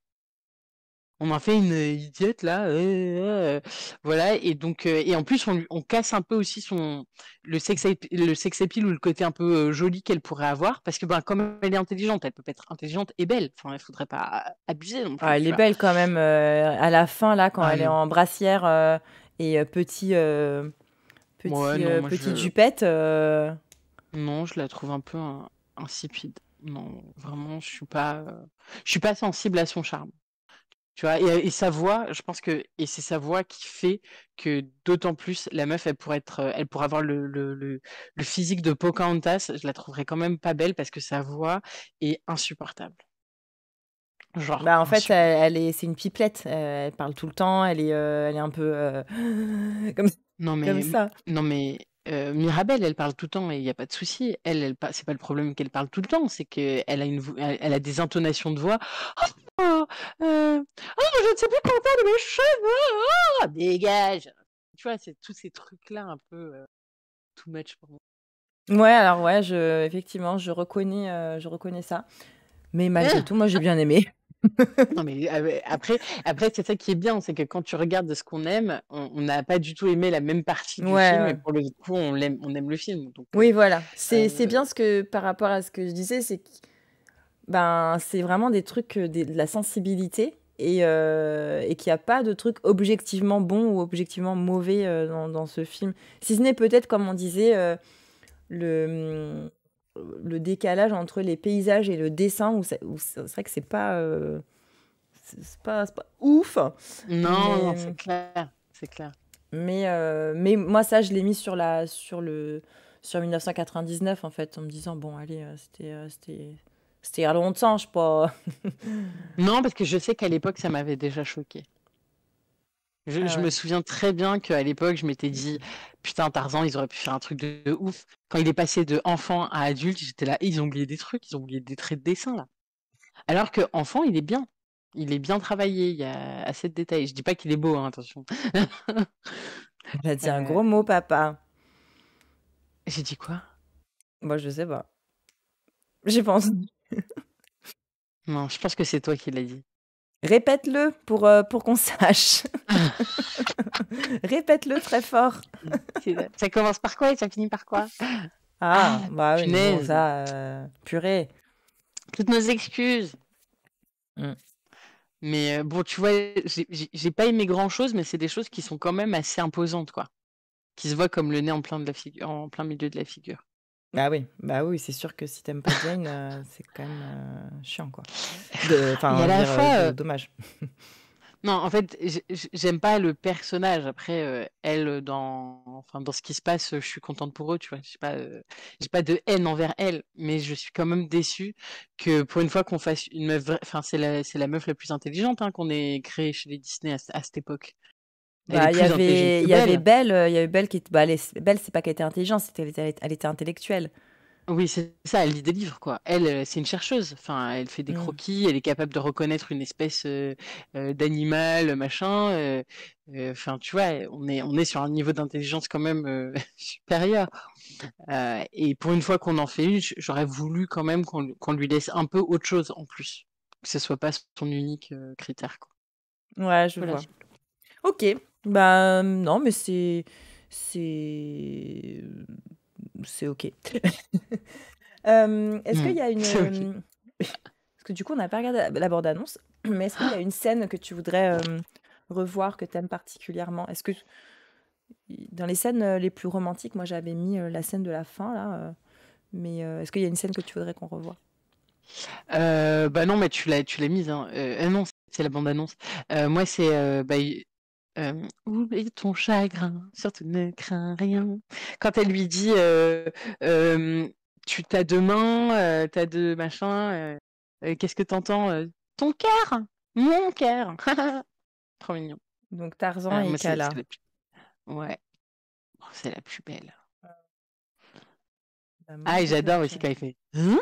On en fait une idiote là, voilà. Et donc, et en plus, on casse un peu aussi le sex appeal ou le côté un peu joli qu'elle pourrait avoir, parce que ben, comme elle est intelligente, elle peut être intelligente et belle. Enfin, il faudrait pas abuser non Ah, plus, elle tu est vois. belle quand même, à la fin là, quand Ah elle est non. en brassière, et Ouais, non, moi petite jupette, non, je la trouve un peu insipide. Non, vraiment, je suis pas sensible à son charme. Tu vois, et sa voix, je pense que, et c'est sa voix qui fait que d'autant plus la meuf, elle pourrait avoir le physique de Pocahontas. Je la trouverais quand même pas belle parce que sa voix est insupportable. Genre bah, en fait, insupportable. c'est une pipelette, elle parle tout le temps, elle est un peu, comme Non comme mais, ça. non mais Mirabelle, elle parle tout le temps et il n'y a pas de souci. C'est pas le problème qu'elle parle tout le temps, c'est qu'elle a elle a des intonations de voix. Oh, je ne sais plus comment faire de mes cheveux. Oh, dégage. Tu vois, c'est tous ces trucs-là un peu too much pour moi. Ouais, alors ouais, effectivement, je reconnais ça. Mais malgré tout, moi, j'ai bien aimé. Non mais après c'est ça qui est bien, c'est que quand tu regardes ce qu'on aime, on n'a pas du tout aimé la même partie Ouais, du film, et ouais. pour le coup on aime le film. Donc Oui, voilà. C'est euh, bien ce que par rapport à ce que je disais, c'est que ben, c'est vraiment des trucs, de la sensibilité et qu'il y a pas de truc objectivement bon ou objectivement mauvais, dans ce film. Si ce n'est peut-être, comme on disait, le, le décalage entre les paysages et le dessin où c'est vrai que c'est pas ouf, non, non, mais c'est clair. mais moi ça je l'ai mis sur 1999 en fait, en me disant bon allez, c'était il y a longtemps, je sais pas. Non, parce que je sais qu'à l'époque ça m'avait déjà choqué. Ah Je ouais. me souviens très bien qu'à l'époque, je m'étais dit, putain, Tarzan, ils auraient pu faire un truc de ouf. Quand il est passé de enfant à adulte, j'étais là, ils ont oublié des trucs, ils ont oublié des traits de dessin, là. Alors que enfant, il est bien. Il est bien travaillé, il y a assez de détails. Je dis pas qu'il est beau, hein, attention. Il a dit un Euh, gros mot, papa. j'ai dit quoi? Moi, je sais pas. J'ai pense. Non, je pense que c'est toi qui l'as dit. Répète-le pour qu'on sache. Répète-le très fort. Ça commence par quoi et ça finit par quoi? Ah, Ah, bah oui, mais bon, punaise. ça, purée. Toutes nos excuses. Mm. Mais bon, tu vois, j'ai pas aimé grand-chose, mais c'est des choses qui sont quand même assez imposantes, quoi. Qui se voient comme le nez en plein, en plein milieu de la figure. Bah oui, c'est sûr que si t'aimes pas Jane, c'est quand même chiant, quoi. Et Enfin, à je veux la dire, fois, dommage. non, en fait, j'aime pas le personnage. Après, elle, enfin, dans ce qui se passe, je suis contente pour eux, tu vois. J'ai pas de haine envers elle, mais je suis quand même déçue que pour une fois qu'on fasse une meuf, enfin, c'est la meuf la plus intelligente hein, qu'on ait créée chez les Disney à cette époque. Elle est Bah, plus intelligente que il y avait Belle. Belle, il y avait Belle qui était, bah, Belle, c'est pas qu'elle était intelligente, elle était intellectuelle. Oui, c'est ça, elle lit des livres, quoi. Elle, c'est une chercheuse. Enfin, elle fait des Mm. croquis, elle est capable de reconnaître une espèce d'animal, machin. Enfin, tu vois, on est sur un niveau d'intelligence quand même supérieur. Et pour une fois qu'on en fait une, j'aurais voulu quand même qu'on lui laisse un peu autre chose en plus. Que ce soit pas son unique critère, quoi. Ouais, je Voilà. vois. Ok, bah non, mais c'est c'est ok. Est-ce qu'il y a C'est ok. parce que du coup, on n'a pas regardé la bande-annonce, mais est-ce qu'il y a une scène que tu voudrais revoir, que tu aimes particulièrement? Est-ce que dans les scènes les plus romantiques, moi j'avais mis la scène de la fin là, mais est-ce qu'il y a une scène que tu voudrais qu'on revoie? Bah non, mais tu l'as mise, hein. Non, c'est la bande-annonce. Moi, c'est oublie ton chagrin, surtout ne crains rien. Quand elle lui dit euh, tu t'as deux mains, t'as deux machins, qu'est-ce que t'entends ton cœur, mon cœur. Trop mignon. Donc Tarzan et Moi, Kala. c'est la plus... Ouais, oh, c'est la plus belle. Bah, moi, Ah, je et crois que j'adore aussi quand il fait hein.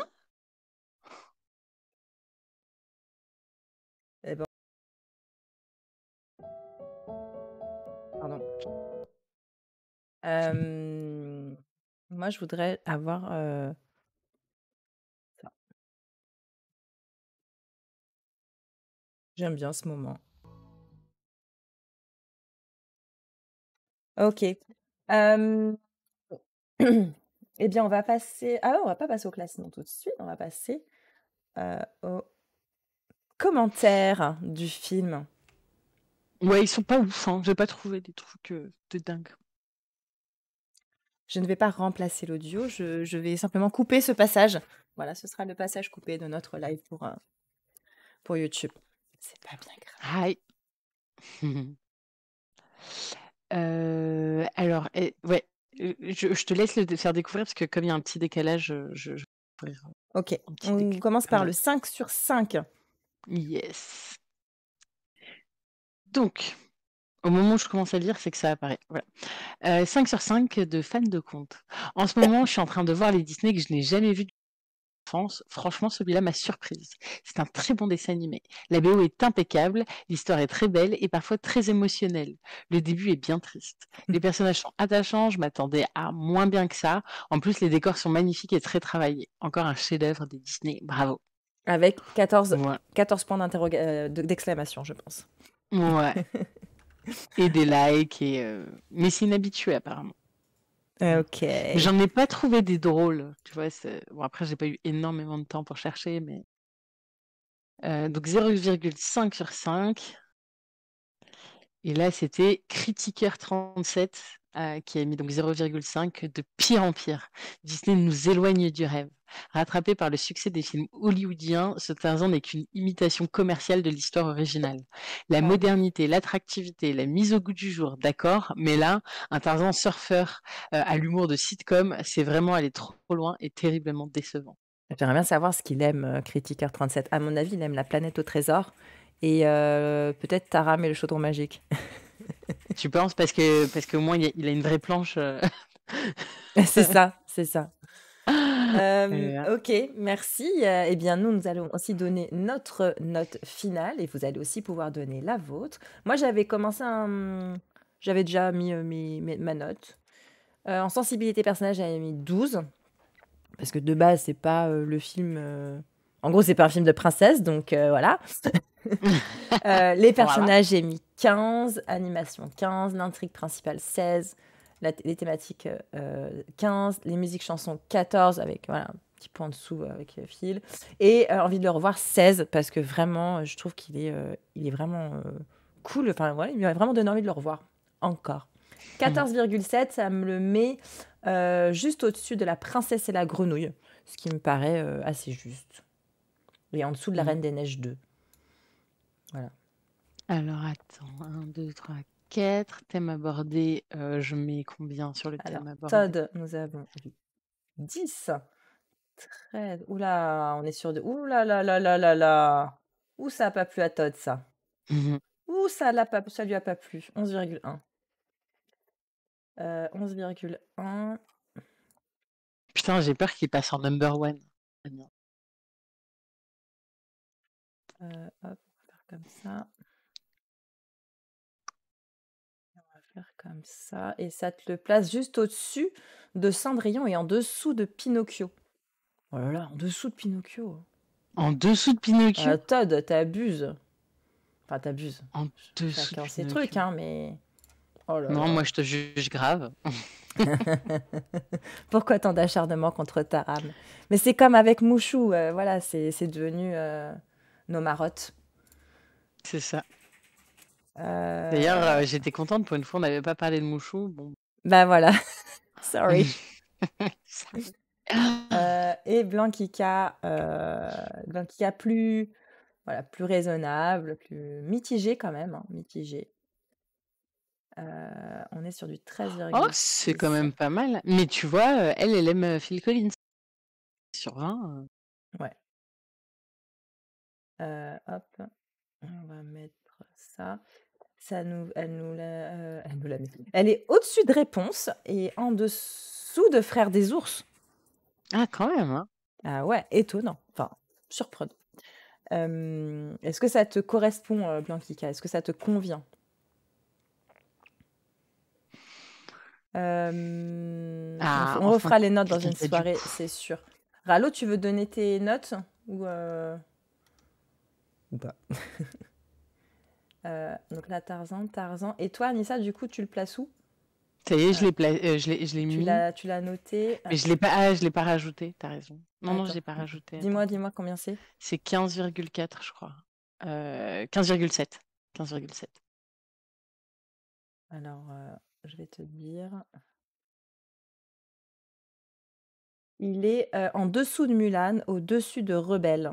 eh ben, Hem, Moi, je voudrais avoir, ça. J'aime bien ce moment. OK. Hem, eh bien, on va passer on va pas passer au classement tout de suite, on va passer, aux commentaires du film. Ouais, ils sont pas ouf, hein. J'ai pas trouvé des trucs de dingue. Je ne vais pas remplacer l'audio, je vais simplement couper ce passage. Voilà, ce sera le passage coupé de notre live pour YouTube. C'est pas bien grave. Aïe. Alors, ouais, je te laisse faire découvrir parce que comme il y a un petit décalage, je vais ouvrir OK, un petit on commence par le décalage. 5 sur 5. Yes. Donc, au moment où je commence à lire, c'est que ça apparaît. Voilà. 5 sur 5 de fans de contes. En ce moment, je suis en train de voir les Disney que je n'ai jamais vus d'enfance. Franchement, celui-là m'a surprise. C'est un très bon dessin animé. La BO est impeccable, l'histoire est très belle et parfois très émotionnelle. Le début est bien triste. Les personnages sont attachants, je m'attendais à moins bien que ça. En plus, les décors sont magnifiques et très travaillés. Encore un chef-d'œuvre des Disney. Bravo. Avec 14 Ouais. 14 points d'exclamation, je pense. Ouais. Et des likes mais c'est inhabitué apparemment. Mais OK. j'en ai pas trouvé des drôles, tu vois. Bon, après, j'ai pas eu énormément de temps pour chercher, mais donc 0,5 sur 5. Et là, c'était Critiqueur37 qui a mis donc 0,5 de pire en pire. Disney nous éloigne du rêve. Rattrapé par le succès des films hollywoodiens, ce Tarzan n'est qu'une imitation commerciale de l'histoire originale. La Ah oui. modernité, l'attractivité, la mise au goût du jour, d'accord, mais là, un Tarzan surfeur à l'humour de sitcom, c'est vraiment aller trop loin et terriblement décevant. J'aimerais bien savoir ce qu'il aime, Critiqueur37. À mon avis, il aime La planète au trésor et peut-être Taram et le chaudron magique. Tu penses parce qu'au moins il a une vraie planche. C'est ça, c'est ça. Euh, OK, merci. Eh bien, nous allons aussi donner notre note finale et vous allez aussi pouvoir donner la vôtre. Moi, j'avais déjà mis, ma note. En sensibilité personnelle, j'avais mis 12 parce que de base, c'est pas, le film, en gros, c'est pas un film de princesse donc voilà. Les Voilà. personnages, j'ai mis 15, animation 15, l'intrigue principale 16, les thématiques 15, les musiques chansons 14 avec voilà, un petit point en dessous avec Phil. Et envie de le revoir 16 parce que vraiment, je trouve il est vraiment cool. Enfin voilà, il m'a vraiment donné envie de le revoir encore. 14,7, ça me le met juste au-dessus de La Princesse et la Grenouille, ce qui me paraît assez juste. Et en dessous de La Reine des Neiges 2. Voilà. Alors attends, 1, 2, 3, 4. Thème abordé, je mets combien sur le Alors, thème abordé? Todd, nous avons eu 10, 13. Ouh là, on est sur de. Ouh là là là là là là. Ouh, ça a pas plu à Todd, ça. Mhm. Ouh, ça lui a pas plu. 11,1. 11,1. Putain, j'ai peur qu'il passe en number one. Ah non. Hop, on va faire comme ça. On va faire comme ça. Et ça te le place juste au-dessus de Cendrillon et en dessous de Pinocchio. Oh là là, en dessous de Pinocchio. En dessous de Pinocchio? Todd, t'abuses. Enfin, t'abuses. En dessous de Chacun ses trucs, Pinocchio. hein, mais. Oh là Non, là. moi je te juge grave. Pourquoi tant d'acharnement contre ta âme? Mais c'est comme avec Mouchou, voilà, c'est devenu nos marottes. C'est ça. D'ailleurs, Euh, j'étais contente pour une fois, on n'avait pas parlé de Mouchou. Bon. Bah voilà, sorry. Ça- Et Blanquica plus, voilà, plus raisonnable, plus mitigé quand même, hein, mitigé. On est sur du Oh, c'est quand 13,6. même pas mal. Mais tu vois, elle aime Phil Collins. Sur 20. Ouais. Hop, on va mettre ça. Elle nous l'a mis. Elle est au-dessus de Réponse et en dessous de Frères des ours. Ah, quand même, hein. Ah ouais, étonnant. Enfin, surprenant. Est-ce que ça te correspond, Blanquica? Est-ce que ça te convient? Ah, On enfin, refera les notes dans quelqu'un une qui a du soirée, c'est sûr. Ralo, tu veux donner tes notes ou pas? Donc là, Tarzan. Et toi, Anissa, du coup, tu le places où? Ça y est, Euh, je l'ai mis. tu l'as noté. Mais Attends, je l'ai pas rajouté, t'as raison. Non, non, je attends. l'ai pas rajouté, attends. Dis-moi combien c'est. C'est 15,4, je crois. 15,7. 15,7. Alors, je vais te dire. Il est en dessous de Mulan, au-dessus de Rebelle.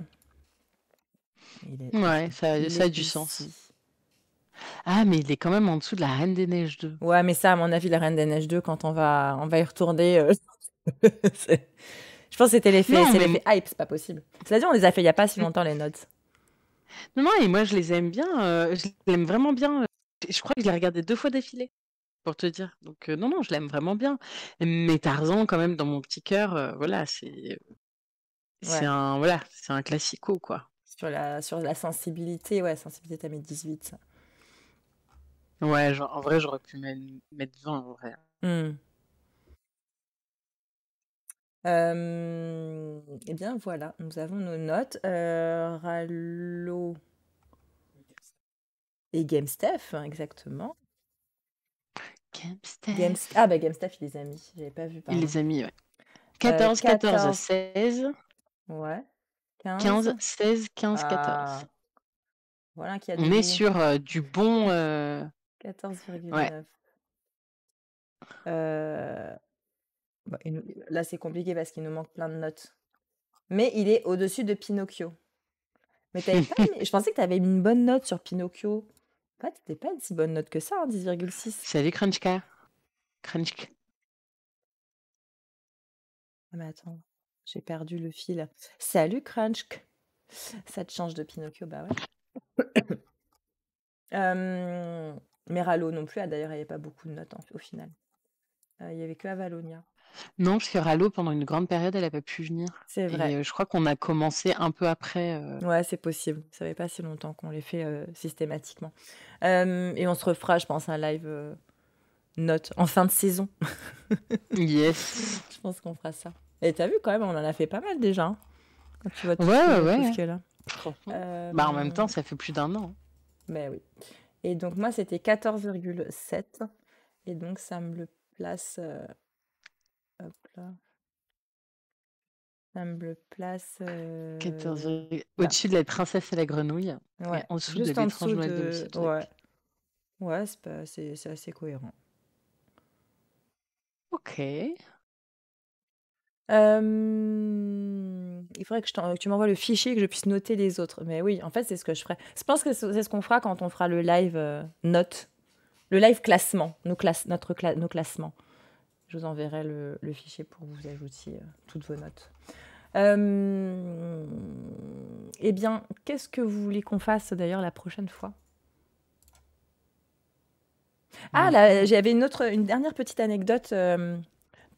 Il est Ouais, ici. Il ça a est du sens. ici. Ah, mais il est quand même en dessous de la Reine des Neiges 2. Ouais, mais ça, à mon avis, la Reine des Neiges 2, quand on va y retourner, je pense que Non, c'est mais l'effet hype, c'est pas possible. C'est-à-dire, on les a fait il y a pas si longtemps, les notes. non, non, et moi je les aime bien. Je l'aime vraiment bien. Je crois que je l'ai regardé 2 fois d'affilée, pour te dire. Donc non, non, je l'aime vraiment bien. Mais Tarzan, quand même, dans mon petit cœur, voilà, c'est Ouais. un voilà, c'est un classico, quoi. Sur la sensibilité, ouais, sensibilité, t'as mis 18, ça. Ouais, genre, en vrai, j'aurais pu mettre 20, en vrai. Hmm. Eh bien, voilà, nous avons nos notes. Rallo et GameStuff, hein, exactement. Gamestef. Ah, bah GameStuff, il les a mis. J'avais pas vu, Il pardon. les a mis, ouais. 14, 14, 14, 16, ouais. 15. 15, 16, 15, 14. Ah, voilà qui a du On est goût. sur du bon. Ouais. 14,9. Euh, bah, là, c'est compliqué parce qu'il nous manque plein de notes. Mais il est au-dessus de Pinocchio. Mais t'avais pas je pensais que tu avais mis une bonne note sur Pinocchio. En fait, c'était pas une si bonne note que ça, hein, 10,6. Salut Crunchka. Crunch. Ah, mais attends, j'ai perdu le fil. Salut Crunch. Ça te change de Pinocchio, bah ouais. Mais Rallo non plus, ah, d'ailleurs, il n'y avait pas beaucoup de notes au final. Il y avait que Avalonia. Non, parce que Rallo, pendant une grande période, elle n'a pas pu venir. C'est Et vrai. je crois qu'on a commencé un peu après. Ouais, c'est possible. Ça fait pas si longtemps qu'on les fait systématiquement. Et on se refera, je pense, un live note en fin de saison. Yes. Je pense qu'on fera ça. Et t'as vu quand même, on en a fait pas mal déjà, hein, quand tu vois Ouais, ouais, tout ce ouais. qu'il y a là. Franchement. Bah, en même temps, ça fait plus d'1 an. Mais oui. Et donc moi, c'était 14,7. Et donc ça me le place... hop là. Ça me le place... 14. là. Au-dessus de la princesse et la grenouille. Et Ouais. en dessous de Juste en l'étrange dessous Noël de de... Monsieur Jack. Ouais. Ouais, c'est assez cohérent. Ok. Il faudrait que tu m'envoies le fichier que je puisse noter les autres. Mais oui, en fait, c'est ce que je ferai. Je pense que c'est ce qu'on fera quand on fera le live note, le live classement, nos classements. Je vous enverrai le fichier pour que vous ajoutiez toutes vos notes. Eh bien, qu'est-ce que vous voulez qu'on fasse d'ailleurs la prochaine fois? Ah, là, j'avais une dernière petite anecdote,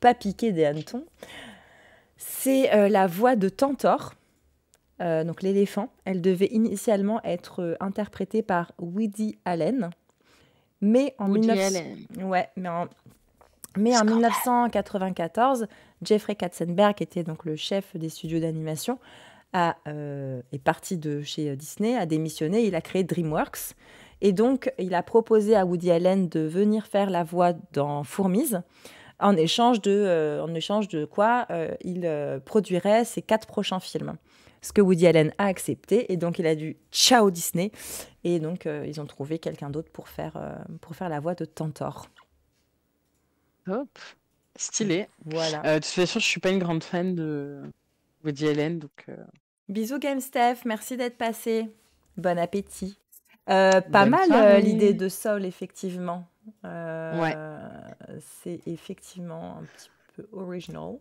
pas piquée des hannetons. C'est la voix de Tantor. Donc l'éléphant, elle devait initialement être interprétée par Woody Allen, mais en, Woody Allen. ouais, mais en Scandale. 1994, Jeffrey Katzenberg, qui était donc le chef des studios d'animation, est parti de chez Disney, a démissionné, il a créé DreamWorks. Et donc, il a proposé à Woody Allen de venir faire la voix dans Fourmise, en échange de quoi il produirait ses 4 prochains films. Ce que Woody Allen a accepté, et donc il a dit ciao Disney, et donc ils ont trouvé quelqu'un d'autre pour faire la voix de Tantor. Hop. Stylé. Voilà. De toute façon, je suis pas une grande fan de Woody Allen, donc Bisous Game Steph, merci d'être passé. Bon appétit. Pas bonne mal soirée. l'idée de Soul, effectivement. Ouais. C'est effectivement un petit peu original.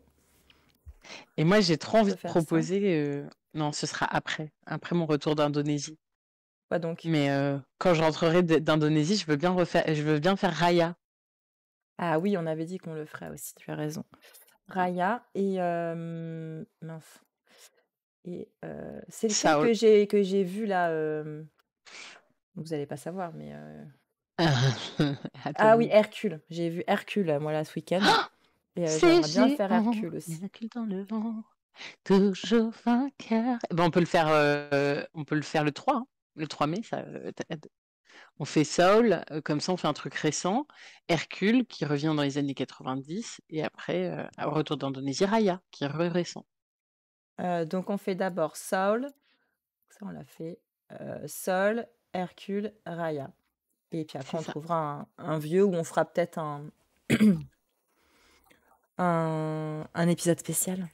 Et moi, j'ai trop On envie peut de faire ça. proposer. Non, ce sera après mon retour d'Indonésie. Quoi donc? Mais quand je rentrerai d'Indonésie, je veux bien faire Raya. Ah oui, on avait dit qu'on le ferait aussi, tu as raison. Raya et mince. Et c'est lequel Saul. que j'ai vu là vous allez pas savoir, mais Ah oui, Halloween. Hercule. J'ai vu Hercule, moi, là, ce week-end. Et C'est j'aimerais bien faire géant, Hercule aussi. Hercule dans le vent, toujours vainqueur. Eh ben, on peut le faire le 3, hein. Le 3 mai, ça, on fait Saul, comme ça on fait un truc récent. Hercule, qui revient dans les années 90, et après, Retour d'Indonésie, Raya, qui est récent. Donc, on fait d'abord Saul. Ça, on l'a fait. Saul, Hercule, Raya. Et puis après, C'est on ça. trouvera un vieux où on fera peut-être un épisode spécial.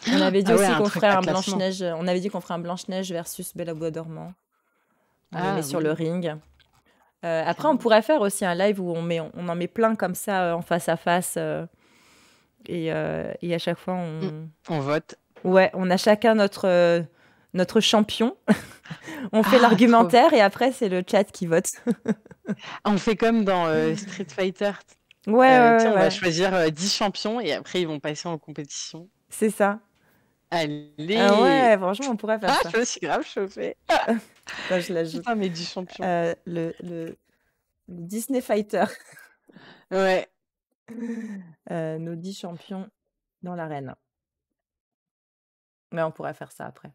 On avait dit Ah ouais, aussi un qu'on truc ferait à un classement. Blanche-Neige. On avait dit qu'on ferait un Blanche-Neige versus Belle au bois dormant. On les met Ah sur le oui, ring. Après, on clairement. pourrait faire aussi un live où on en met plein comme ça en face à face. Et à chaque fois, Mm. On vote. ouais, on a chacun notre champion. On fait Ah, trop. l'argumentaire et après, c'est le chat qui vote. On fait comme dans Street Fighter. Ouais, ouais, ouais, Tiens, on va ouais. choisir 10 champions et après ils vont passer en compétition. C'est ça. Ah Allez! ouais, franchement, on pourrait faire Ah, ça. je me suis grave chauffée. Attends, je l'ajoute. Putain, mais 10 champions. Le Disney Fighter. Ouais, Nos 10 champions dans l'arène. Mais on pourrait faire ça après.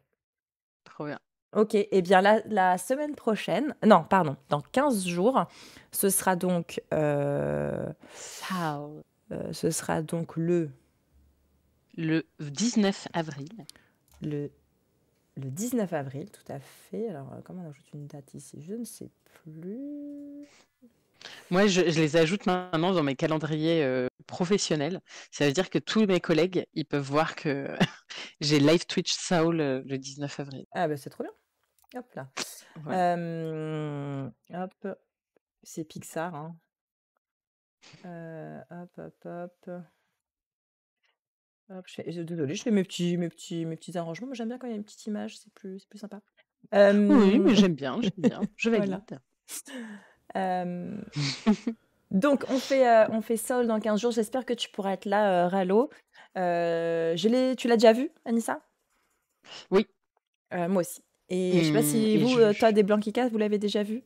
trop bien. Ok, et bien la semaine prochaine, non, pardon, dans 15 jours, ce sera donc, Saul. ce sera donc Le 19 avril. le, le 19 avril, tout à fait. Alors, comment on ajoute une date ici? Je ne sais plus. Moi, je les ajoute maintenant dans mes calendriers professionnels. Ça veut dire que tous mes collègues, ils peuvent voir que j'ai live Twitch Saul le 19 avril. Ah, bah c'est trop bien. Hop là. Voilà. Hop, c'est Pixar, hein. Hop, hop, hop. Hop, désolée, je fais mes petits arrangements. Moi, j'aime bien quand il y a une petite image, c'est plus sympa. Oui, Euh, mais j'aime bien, j'aime bien. Je voilà. valide. Euh, donc, on fait Saul dans 15 jours. J'espère que tu pourras être là, Rallo. Tu l'as déjà vu, Anissa? Oui. Moi aussi. Et je sais pas si Et vous, toi, des Blanquicas, vous l'avez déjà vu?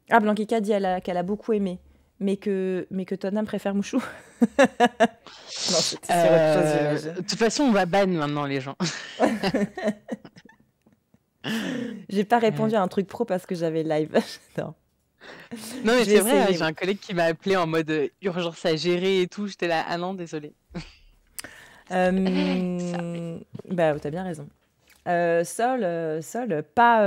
Ah, Blanquica dit qu'elle a beaucoup aimé, mais que Tottenham préfère Mouchou. Non, c'était sur autre chose, j'imagine. de toute façon, on va ban maintenant les gens. J'ai pas Euh, répondu à un truc pro parce que j'avais live. Non. Non, mais Je vais c'est vrai, hein, essayer, j'ai oui. un collègue qui m'a appelé en mode urgence à gérer et tout. J'étais là, ah non, désolé. Ça arrive. Bah, t'as bien raison. Sol, pas.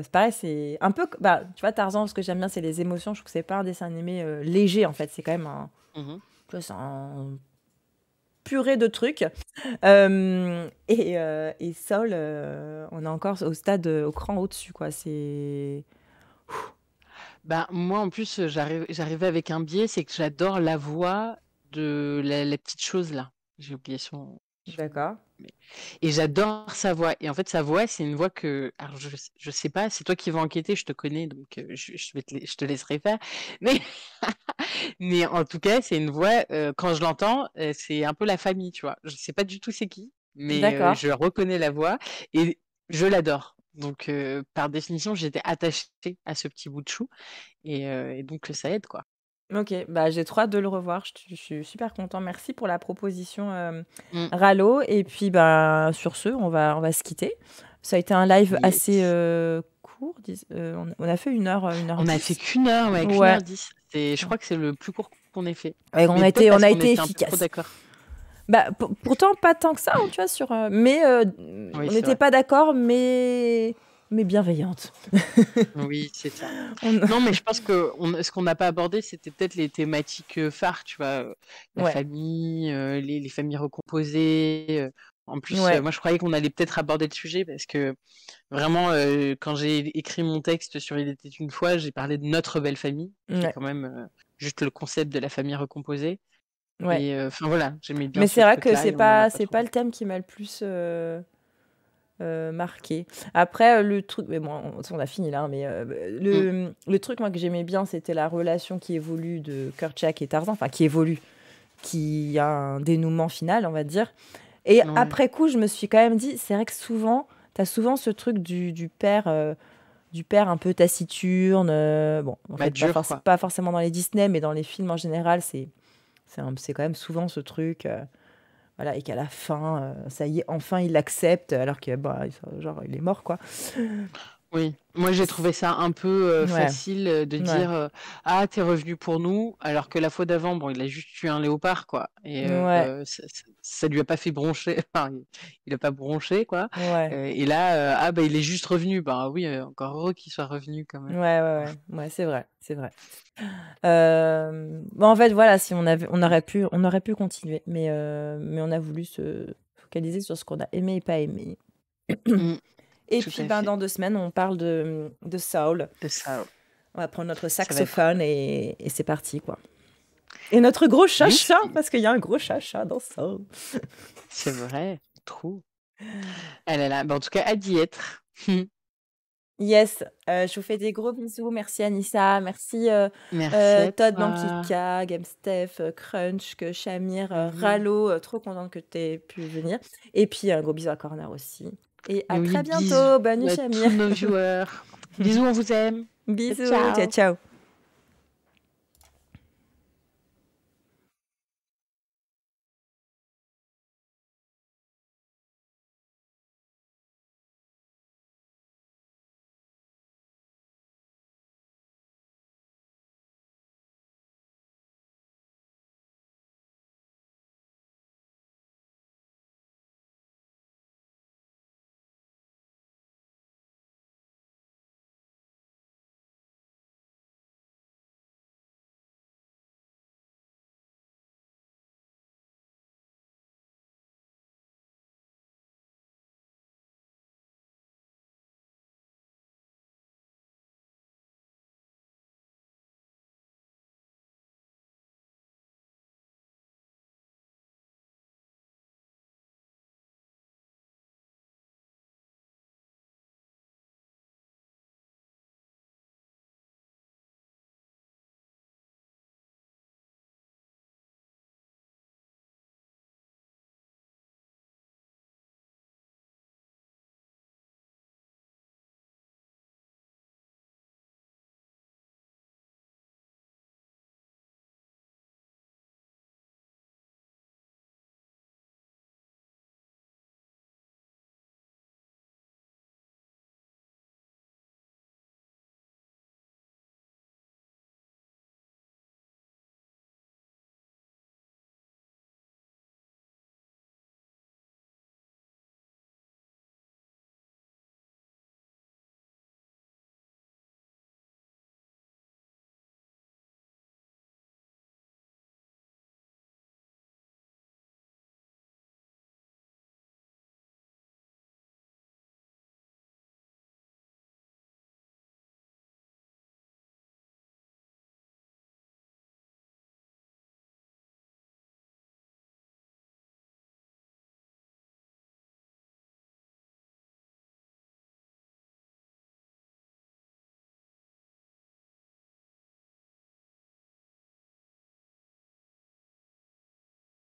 C'est pareil, c'est un peu. Bah, tu vois, Tarzan, ce que j'aime bien, c'est les émotions. Je trouve que c'est pas un dessin animé léger, en fait. C'est quand même un. Mhm. Tu vois, c'est un purée de trucs. Et Sol, on est encore au stade, au cran au-dessus, quoi. C'est. Bah, moi, en plus, j'arrivais avec un biais, c'est que j'adore la voix de la petite chose là. J'ai oublié son nom. D'accord. Et j'adore sa voix. Et en fait, sa voix, c'est une voix que. Alors, je sais pas, c'est toi qui vas enquêter, je te connais, donc je te laisserai faire. Mais, mais en tout cas, c'est une voix, quand je l'entends, c'est un peu la famille, tu vois. Je sais pas du tout c'est qui, mais D'accord. je reconnais la voix et je l'adore. Donc, par définition, j'étais attachée à ce petit bout de chou. Et donc, ça aide, quoi. Ok, bah, j'ai trop hâte de le revoir. Je suis super content. Merci pour la proposition, Mm. Rallo. Et puis, bah, sur ce, on va se quitter. Ça a été un live assez Yes. court. On a fait 1 heure On a fait 10. qu'une heure, ouais, qu'une Ouais. heure 10. Je crois que c'est le plus court qu'on ait fait. Ouais, on Mais a peut-être été, on parce a qu'on été était un peu trop efficace. d'accord. Bah, pourtant, pas tant que ça, hein, tu vois, mais Oui, on c'est n'était vrai. pas d'accord, mais bienveillante. Oui, c'est ça. On- Non, mais je pense que ce qu'on n'a pas abordé, c'était peut-être les thématiques phares, tu vois, la Ouais, famille, les familles recomposées. En plus, ouais, moi, je croyais qu'on allait peut-être aborder le sujet parce que vraiment, quand j'ai écrit mon texte sur Il était une fois, j'ai parlé de notre belle famille, qui est ouais, quand même juste le concept de la famille recomposée. ouais. Et enfin voilà, j'aimais bien Mais ce c'est vrai que truc-là c'est et on n'en a pas, pas c'est trop pas le parlé. thème qui m'a le plus marqué. Après, le truc, mais bon, on a fini là, hein, mais Mm. le truc, moi, que j'aimais bien, c'était la relation qui évolue de Kerchak et Tarzan, enfin, qui évolue, qui a un dénouement final, on va dire. Et Ouais. après coup, je me suis quand même dit, c'est vrai que souvent, t'as souvent ce truc du père. du père un peu taciturne. Bon, en fait, Dur, quoi. pas forcément dans les Disney, mais dans les films en général, c'est quand même souvent ce truc. Voilà, et qu'à la fin, ça y est, enfin, il l'accepte, alors que, bah, genre, il est mort, quoi. Oui, moi j'ai trouvé ça un peu Ouais, facile de ouais, dire ah t'es revenu pour nous alors que la fois d'avant bon il a juste tué un léopard quoi et ouais, ça lui a pas fait broncher enfin il a pas bronché quoi ouais, et là ah bah il est juste revenu bah oui encore heureux qu'il soit revenu quand même. ouais, c'est vrai, c'est vrai. Bon, en fait, voilà, si on aurait pu continuer, mais on a voulu se focaliser sur ce qu'on a aimé et pas aimé. Mm, Et tout puis, à ben, fait dans 2 semaines, on parle de Soul. de ça, On va prendre notre ça va être saxophone et c'est parti, quoi. Et notre gros chat-chat, juicy, parce qu'il y a un gros chat-chat dans Soul. c'est vrai, trop. Elle est là, bah, en tout cas à d'y être. Yes, je vous fais des gros bisous. Merci Anissa, merci, Merci à Todd dans toi. Kika, GameSteph, Crunch, Shamir, Oui. Rallo, trop contente que tu aies pu venir. Et puis un gros bisou à Corner aussi. Et à Oui, très bisous bientôt. Bonne nuit à Shamir. tous nos viewers. Bisous, on vous aime. Bisous, ciao Ciao. ciao.